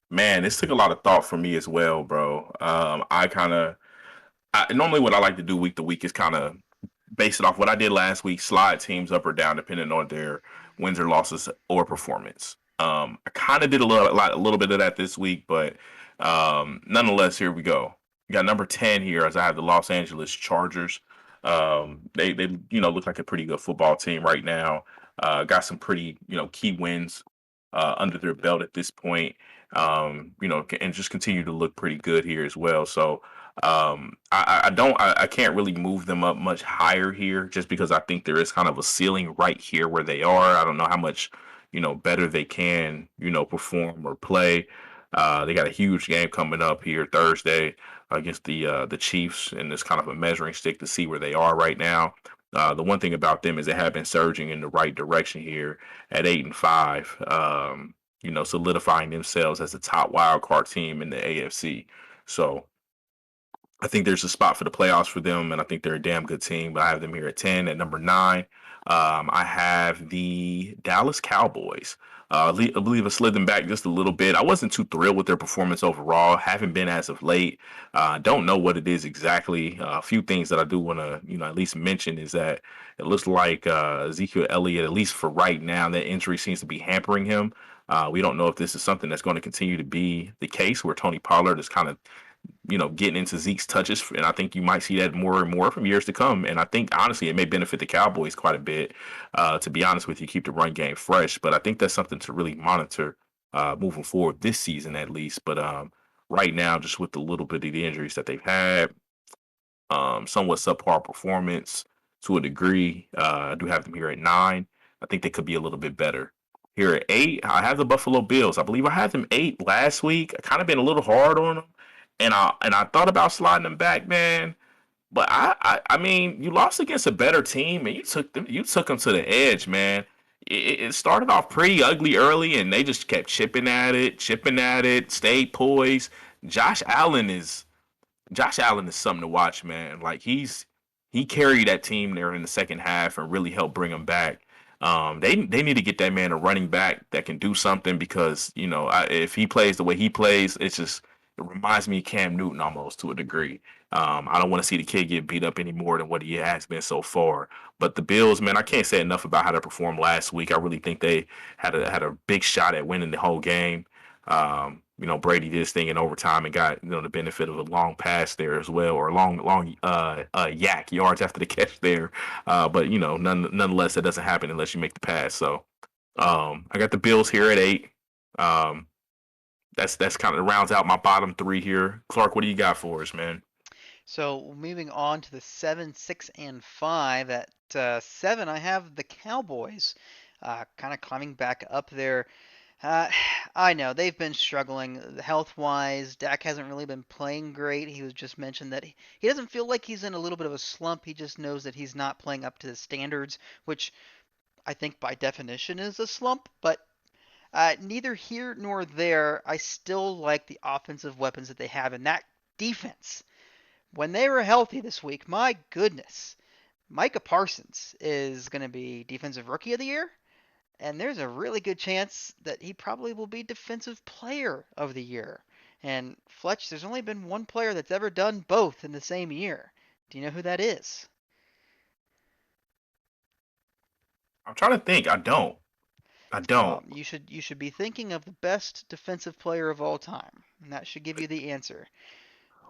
B: Man, this took a lot of thought for me as well, bro. Normally what I like to do week to week is kind of base it off what I did last week, slide teams up or down depending on their wins or losses or performance. I kind of did a little bit of that this week, but nonetheless, here we go. We got number 10 here as I have the Los Angeles Chargers. They look like a pretty good football team right now. Got some pretty key wins under their belt at this point. And just continue to look pretty good here as well. So I can't really move them up much higher here just because I think there is kind of a ceiling right here where they are. I don't know how much better they can perform or play. They got a huge game coming up here Thursday against the Chiefs, and it's kind of a measuring stick to see where they are right now. The one thing about them is they have been surging in the right direction here at 8-5. Solidifying themselves as the top wild card team in the AFC. So I think there's a spot for the playoffs for them, and I think they're a damn good team. But I have them here at 10. At number 9, I have the Dallas Cowboys. I believe I slid them back just a little bit. I wasn't too thrilled with their performance overall. Haven't been as of late. Don't know what it is exactly. A few things that I do want to, at least mention is that it looks like Ezekiel Elliott, at least for right now, that injury seems to be hampering him. We don't know if this is something that's going to continue to be the case where Tony Pollard is kind of getting into Zeke's touches, and I think you might see that more and more from years to come. And I think honestly, it may benefit the Cowboys quite a bit. To be honest with you, keep the run game fresh. But I think that's something to really monitor moving forward this season at least. But right now, just with a little bit of the injuries that they've had, somewhat subpar performance to a degree. I do have them here at 9. I think they could be a little bit better. Here at 8, I have the Buffalo Bills. I believe I had them 8 last week. I kind of been a little hard on them, and I thought about sliding them back, man. But I mean, you lost against a better team, and you took them to the edge, man. It started off pretty ugly early, and they just kept chipping at it, stayed poised. Josh Allen is something to watch, man. Like he carried that team there in the second half and really helped bring them back. They need to get that man a running back that can do something because if he plays the way he plays, it reminds me of Cam Newton almost to a degree. I don't want to see the kid get beat up any more than what he has been so far. But the Bills, man, I can't say enough about how they performed last week. I really think they had a big shot at winning the whole game. Brady did his thing in overtime and got the benefit of a long pass there as well, or a long yak yards after the catch there. But nonetheless, that doesn't happen unless you make the pass. So I got the Bills here at 8. Um, that's kind of rounds out my bottom 3 here. Clark, what do you got for us, man?
A: So moving on to the 7, 6, and 5. At 7, I have the Cowboys, kind of climbing back up there. Uh, I know they've been struggling health wise. Dak hasn't really been playing great. He was just mentioned that he doesn't feel like he's in a little bit of a slump. He just knows that he's not playing up to the standards, which I think by definition is a slump. But neither here nor there. I still like the offensive weapons that they have, and that defense when they were healthy this week, my goodness, Micah Parsons is going to be Defensive Rookie of the Year, and there's a really good chance that he probably will be Defensive Player of the Year. And Fletch, there's only been one player that's ever done both in the same year. Do you know who that is?
B: I'm trying to think. I don't. I don't.
A: You should be thinking of the best defensive player of all time, and that should give you the answer.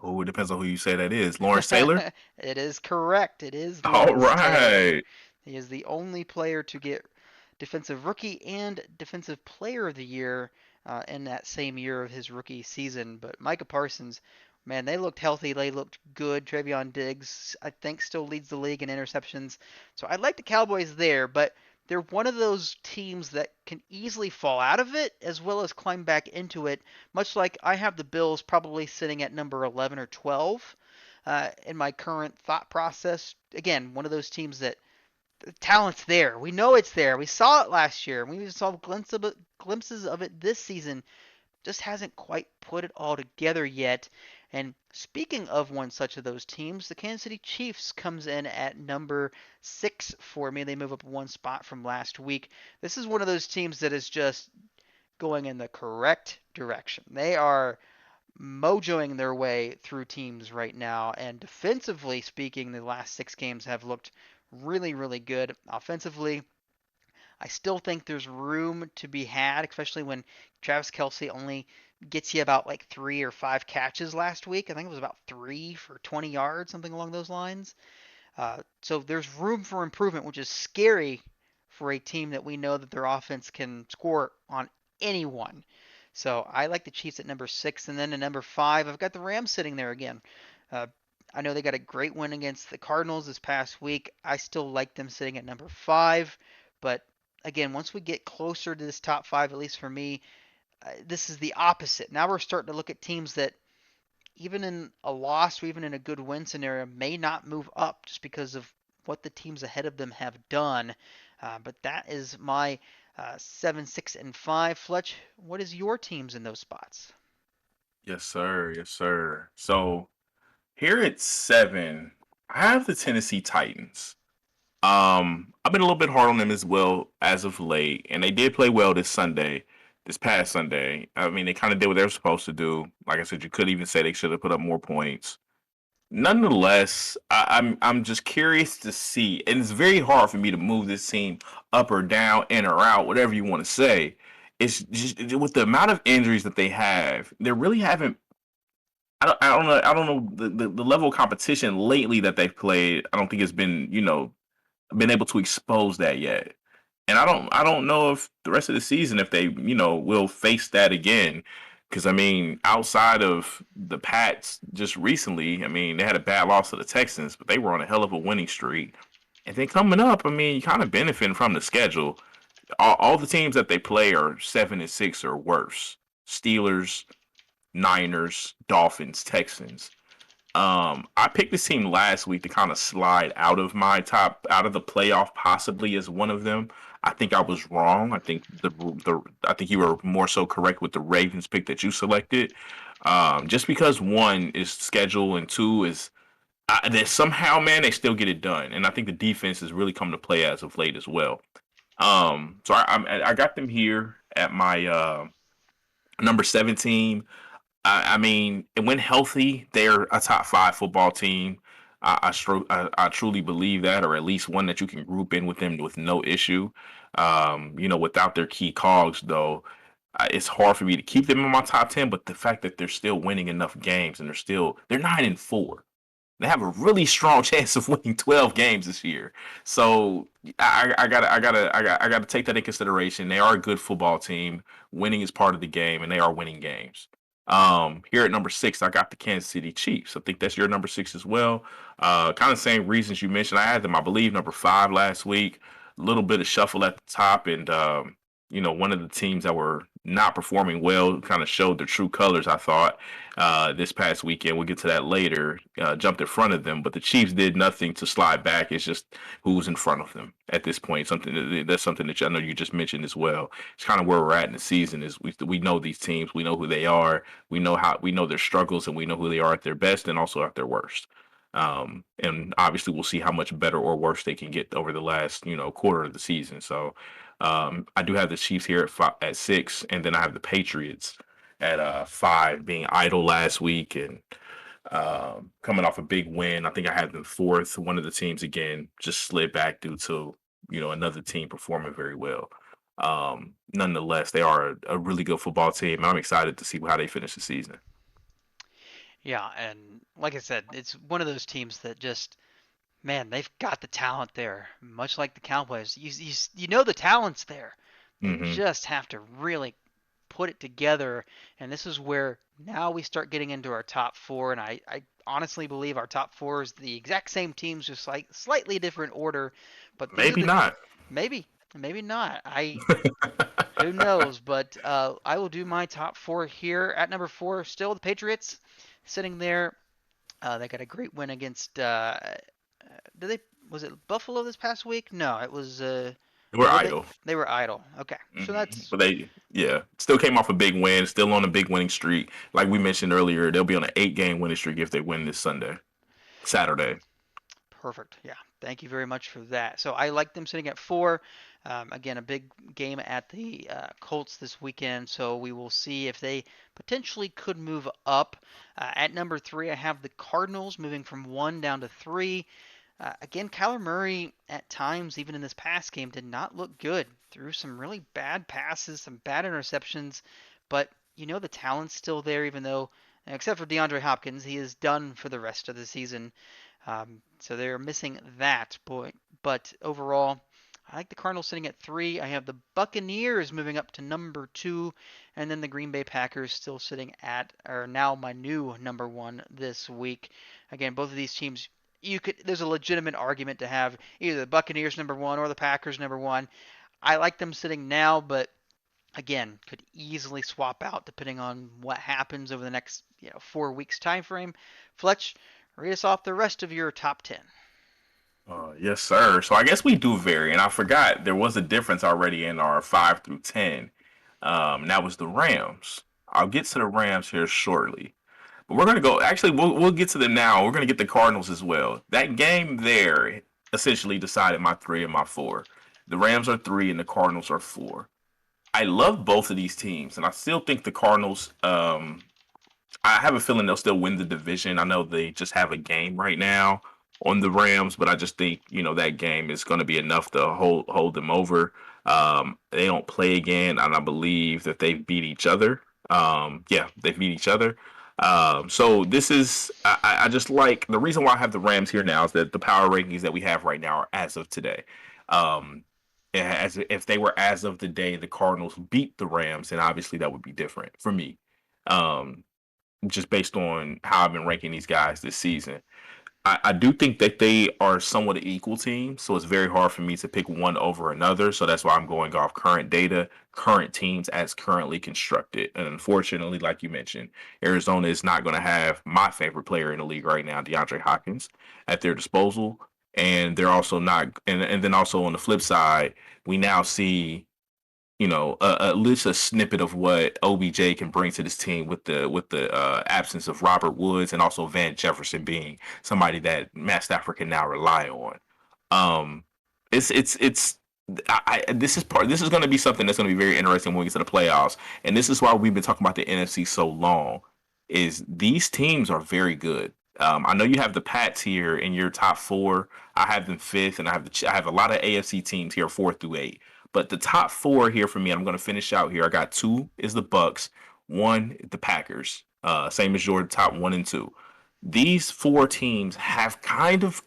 B: Oh, it depends on who you say that is. Lawrence Taylor?
A: It is correct. It is
B: All
A: Lawrence Taylor.
B: right.
A: He is the only player to get Defensive Rookie and Defensive Player of the Year in that same year of his rookie season. But Micah Parsons, man, they looked healthy. They looked good. Travion Diggs, I think, still leads the league in interceptions. So I like the Cowboys there, but they're one of those teams that can easily fall out of it as well as climb back into it, much like I have the Bills probably sitting at number 11 or 12 in my current thought process. Again, one of those teams that the talent's there. We know it's there. We saw it last year. We even saw glimpses of it this season. Just hasn't quite put it all together yet. And speaking of one such of those teams, the Kansas City Chiefs comes in at number 6 for me. They move up one spot from last week. This is one of those teams that is just going in the correct direction. They are mojoing their way through teams right now. And defensively speaking, the last 6 games have looked really, really good. Offensively, I still think there's room to be had, especially when Travis Kelsey only gets you about like 3 or 5 catches last week. I think it was about 3 for 20 yards, something along those lines. So there's room for improvement, which is scary for a team that we know that their offense can score on anyone. So I like the Chiefs at number 6, and then at number 5, I've got the Rams sitting there again. Uh, I know they got a great win against the Cardinals this past week. I still like them sitting at number 5, but again, once we get closer to this top 5, at least for me, this is the opposite. Now we're starting to look at teams that even in a loss or even in a good win scenario, may not move up just because of what the teams ahead of them have done. But that is my 7, 6, and 5. Fletch, what is your teams in those spots?
B: Yes, sir. Yes, sir. So here at 7, I have the Tennessee Titans. I've been a little bit hard on them as well as of late, and they did play well this past Sunday. I mean, they kind of did what they were supposed to do. Like I said, you could even say they should have put up more points. Nonetheless, I'm just curious to see, and it's very hard for me to move this team up or down, in or out, whatever you want to say. It's just with the amount of injuries that they have, they really haven't. I don't know the level of competition lately that they've played. I don't think it's been able to expose that yet. And I don't know if the rest of the season if they, will face that again. Because I mean, outside of the Pats just recently, I mean, they had a bad loss to the Texans, but they were on a hell of a winning streak. And then coming up, I mean, you kind of benefiting from the schedule. All the teams that they play are 7-6 or worse. Steelers, Niners, Dolphins, Texans. I picked this team last week to kind of slide out of the playoff, possibly as one of them. I think I was wrong. I think you were more so correct with the Ravens pick that you selected. Just because one is schedule and two is that somehow, man, they still get it done, and I think the defense has really come to play as of late as well. So I got them here at my number 17. I mean, when healthy, they're a top 5 football team. I truly believe that, or at least one that you can group in with them with no issue. Without their key cogs, though, it's hard for me to keep them in my top 10. But the fact that they're still winning enough games and they're 9-4. They have a really strong chance of winning 12 games this year. So I gotta take that in consideration. They are a good football team. Winning is part of the game, and they are winning games. Here at number 6, I got the Kansas City Chiefs. I think that's your number 6 as well. Kind of same reasons you mentioned. I had them, I believe, number 5 last week. A little bit of shuffle at the top, and one of the teams that were not performing well kind of showed their true colors. I thought this past weekend. We'll get to that later. Jumped in front of them, but the Chiefs did nothing to slide back. It's just who's in front of them at this point. That's something that I know you just mentioned as well. It's kind of where we're at in the season. Is we know these teams. We know who they are. We know their struggles, and we know who they are at their best and also at their worst. And obviously, we'll see how much better or worse they can get over the last quarter of the season. So I do have the Chiefs here at 6, and then I have the Patriots at 5, being idle last week and coming off a big win. I think I had them fourth. One of the teams again just slid back due to another team performing very well. Nonetheless, they are a really good football team. I'm excited to see how they finish the season.
A: Yeah, and like I said, it's one of those teams that just, man, they've got the talent there. Much like the Cowboys, you know the talent's there. They
B: Hmm.
A: just have to really put it together. And this is where now we start getting into our top four. And I honestly believe our top four is the exact same teams, just like slightly different order. But these are
B: Maybe
A: the
B: not.
A: maybe, maybe not. Who knows? But I will do my top four here. At number four, still the Patriots, sitting there. They got a great win against. Did they? Was it Buffalo this past week? No, it was.
B: We're
A: Or were they?
B: idle.
A: They were idle. Okay, so
B: Hmm.
A: that's
B: But they, yeah, still came off a big win, still on a big winning streak. Like we mentioned earlier, they'll be on an 8 game winning streak if they win this Saturday.
A: perfect. Yeah, thank you very much for that. So I like them sitting at four. Again, a big game at the Colts this weekend, so we will see if they potentially could move up. At number three, I have the Cardinals moving from one down to three. Again, Kyler Murray at times, even in this past game, did not look good. Threw some really bad passes, some bad interceptions, but you know the talent's still there, even though, except for DeAndre Hopkins, he is done for the rest of the season. So they're missing that point. But overall, I like the Cardinals sitting at three. I have the Buccaneers moving up to number two, and then the Green Bay Packers still sitting at, are now my new number one this week. Again, both of these teams, there's a legitimate argument to have either the Buccaneers number one or the Packers number one. I like them sitting now, but again, could easily swap out depending on what happens over the next 4 weeks time frame. Fletch, read us off the rest of your top 10.
B: Yes, sir. So I guess we do vary, and I forgot there was a difference already in our 5 through 10. That was the Rams. I'll get to the Rams here shortly. But we're gonna go. Actually, we'll get to them now. We're gonna get the Cardinals as well. That game there essentially decided my three and my four. The Rams are three and the Cardinals are four. I love both of these teams, and I still think the Cardinals. I have a feeling they'll still win the division. I know they just have a game right now on the Rams, but I just think that game is going to be enough to hold them over. They don't play again, and I believe that they beat each other. Yeah, they beat each other. So this is I just like the reason why I have the Rams here now is that the power rankings that we have right now are as of today. Um, as if they were as of the day the Cardinals beat the Rams, then obviously that would be different for me. Um, just based on how I've been ranking these guys this season. I do think that they are somewhat an equal team, so it's very hard for me to pick one over another. So that's why I'm going off current data, current teams as currently constructed. And unfortunately, like you mentioned, Arizona is not going to have my favorite player in the league right now, DeAndre Hopkins, at their disposal. And they're also not, and then also on the flip side, we now see at least a snippet of what OBJ can bring to this team with the absence of Robert Woods and also Van Jefferson being somebody that Matt Stafford can now rely on. Um, it's this is going to be something that's going to be very interesting when we get to the playoffs, and this is why we've been talking about the NFC so long. Is these teams are very good. I know you have the Pats here in your top four. I have them fifth, and I have a lot of AFC teams here 4 through 8. But the top four here for me, I'm going to finish out here. I got two is the Bucks, one the Packers. Same as your top one and two. These four teams have kind of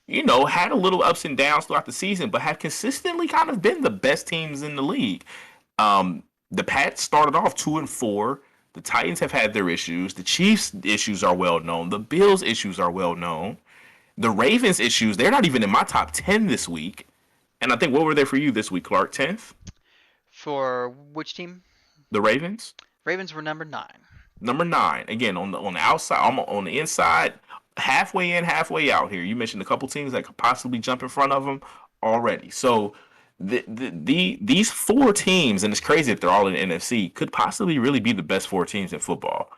B: had a little ups and downs throughout the season, but have consistently kind of been the best teams in the league. The Pats started off 2-4. The Titans have had their issues. The Chiefs' issues are well known. The Bills' issues are well known. The Ravens' issues, they're not even in my top 10 this week. And I think what were they for you this week, Clark? 10th?
A: For which team?
B: The Ravens?
A: Ravens were number nine.
B: Number 9. Again, on the outside, on the inside, halfway in, halfway out here. You mentioned a couple teams that could possibly jump in front of them already. So these four teams, and it's crazy if they're all in the NFC, could possibly really be the best four teams in football.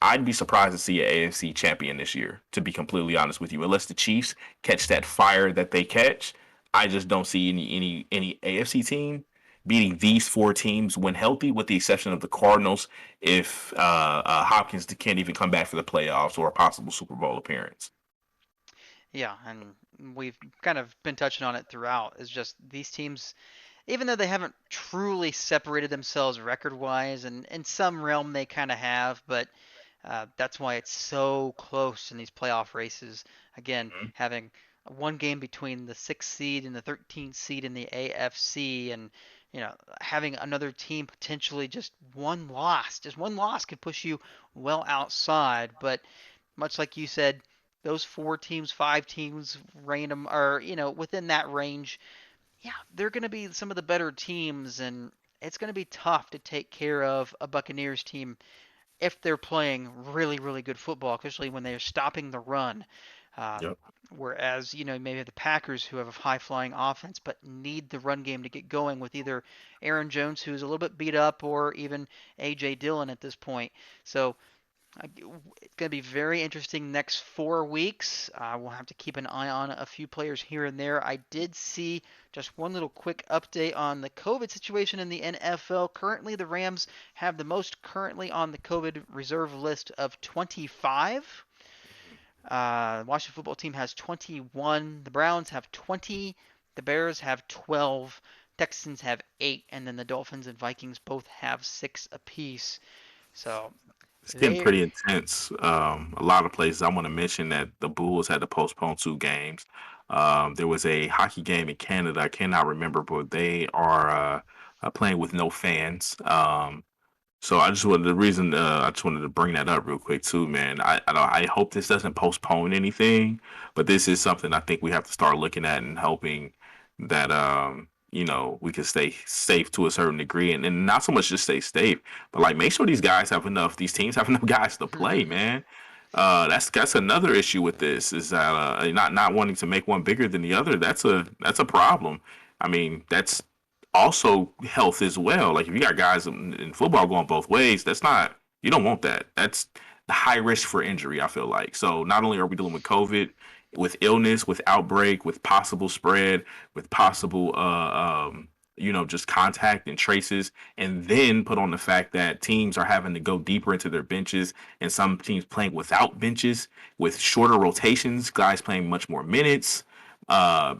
B: I'd be surprised to see an AFC champion this year, to be completely honest with you. Unless the Chiefs catch that fire that they catch, I just don't see any AFC team beating these four teams when healthy, with the exception of the Cardinals, if Hopkins can't even come back for the playoffs or a possible Super Bowl appearance.
A: Yeah, and we've kind of been touching on it throughout. Is just these teams. even though they haven't truly separated themselves record-wise, and in some realm they kind of have, but that's why it's so close in these playoff races. Again,
B: Mhm.
A: having one game between the sixth seed and the 13th seed in the AFC, and having another team potentially just one loss could push you well outside. But much like you said, those four teams, five teams, random, or within that range, yeah, they're going to be some of the better teams, and it's going to be tough to take care of a Buccaneers team if they're playing really, really good football, especially when they're stopping the run. Um,
B: Yep.
A: whereas, maybe the Packers, who have a high flying offense but need the run game to get going with either Aaron Jones, who's a little bit beat up, or even A.J. Dillon at this point. So it's going to be very interesting next 4 weeks. We'll have to keep an eye on a few players here and there. I did see just one little quick update on the COVID situation in the NFL. Currently, the Rams have the most currently on the COVID reserve list of 25. The Washington football team has 21. The Browns have 20. The Bears have 12. Texans have 8. And then the Dolphins and Vikings both have 6 apiece. So
B: It's getting
A: they
B: pretty intense. A lot of places. I want to mention that the Bulls had to postpone 2 games. There was a hockey game in Canada. I cannot remember, but they are playing with no fans. So I just wanted to bring that up real quick too, man. I hope this doesn't postpone anything, but this is something I think we have to start looking at and hoping that we can stay safe to a certain degree, and not so much just stay safe, but like make sure these teams have enough guys to play, man. That's another issue with this is that not wanting to make one bigger than the other. That's a problem. I mean, that's also health as well. Like if you got guys in football going both ways, that's not you don't want that. That's the high risk for injury. I feel like so. Not only are we dealing with COVID, with illness, with outbreak, with possible spread, with possible just contact and traces, and then put on the fact that teams are having to go deeper into their benches, and some teams playing without benches, with shorter rotations, guys playing much more minutes,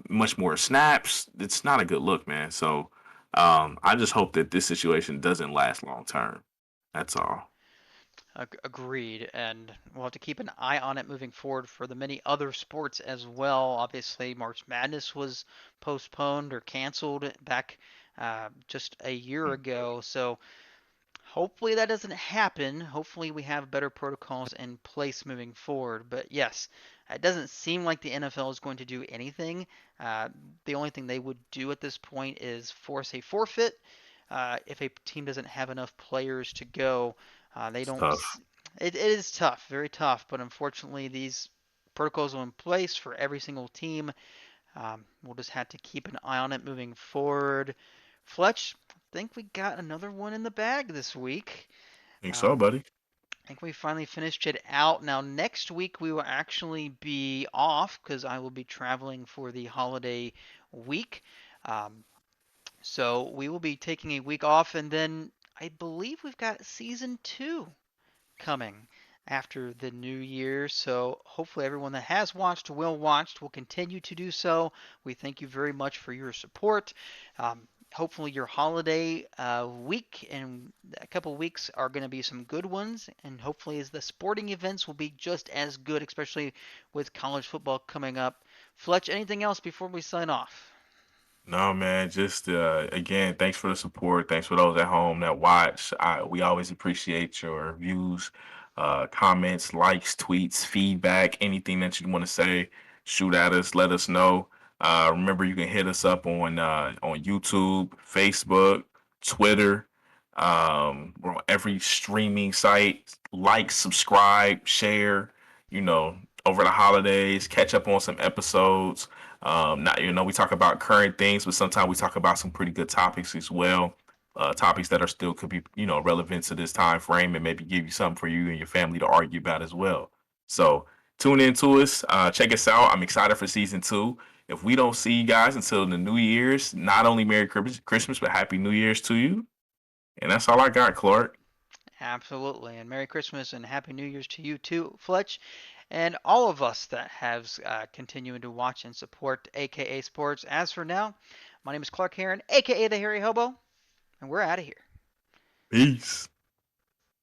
B: much more snaps. It's not a good look, man. So I just hope that this situation doesn't last long term. That's all.
A: Agreed, and we'll have to keep an eye on it moving forward for the many other sports as well. Obviously, March Madness was postponed or canceled back just a year ago, so hopefully that doesn't happen. Hopefully we have better protocols in place moving forward. But yes, it doesn't seem like the NFL is going to do anything. Uh, the only thing they would do at this point is force a forfeit if a team doesn't have enough players to go. They
B: It's
A: don't.
B: tough.
A: It is tough, very tough. But unfortunately, these protocols are in place for every single team. We'll just have to keep an eye on it moving forward. Fletch, I think we got another one in the bag this week.
B: Think so,
A: Um,
B: buddy.
A: I think we finally finished it out. Now, next week we will actually be off because I will be traveling for the holiday week. Um, so we will be taking a week off, and then I believe we've got season two coming after the new year. So hopefully everyone that has watched or will watch will continue to do so. We thank you very much for your support. Hopefully your holiday week and a couple weeks are going to be some good ones, and hopefully as the sporting events will be just as good, especially with college football coming up. Fletch, anything else before we sign off?
B: No, man. Just again, thanks for the support. Thanks for those at home that watch. We always appreciate your views, comments, likes, tweets, feedback, anything that you want to say. Shoot at us. Let us know. Remember, you can hit us up on YouTube, Facebook, Twitter. We're on every streaming site. Like, subscribe, share. You know, over the holidays, catch up on some episodes. Not we talk about current things, but sometimes we talk about some pretty good topics as well. Topics that are still could be relevant to this time frame and maybe give you something for you and your family to argue about as well. So tune in to us, check us out. I'm excited for season 2. If we don't see you guys until the New Year's, not only Merry Christmas but Happy New Year's to you. And that's all I got, Clark.
A: Absolutely. And Merry Christmas and Happy New Year's to you too, Fletch, and all of us that have continued to watch and support AKA Sports. As for now, My name is Clark Heron, aka the Hairy Hobo, and we're out of here.
B: Peace.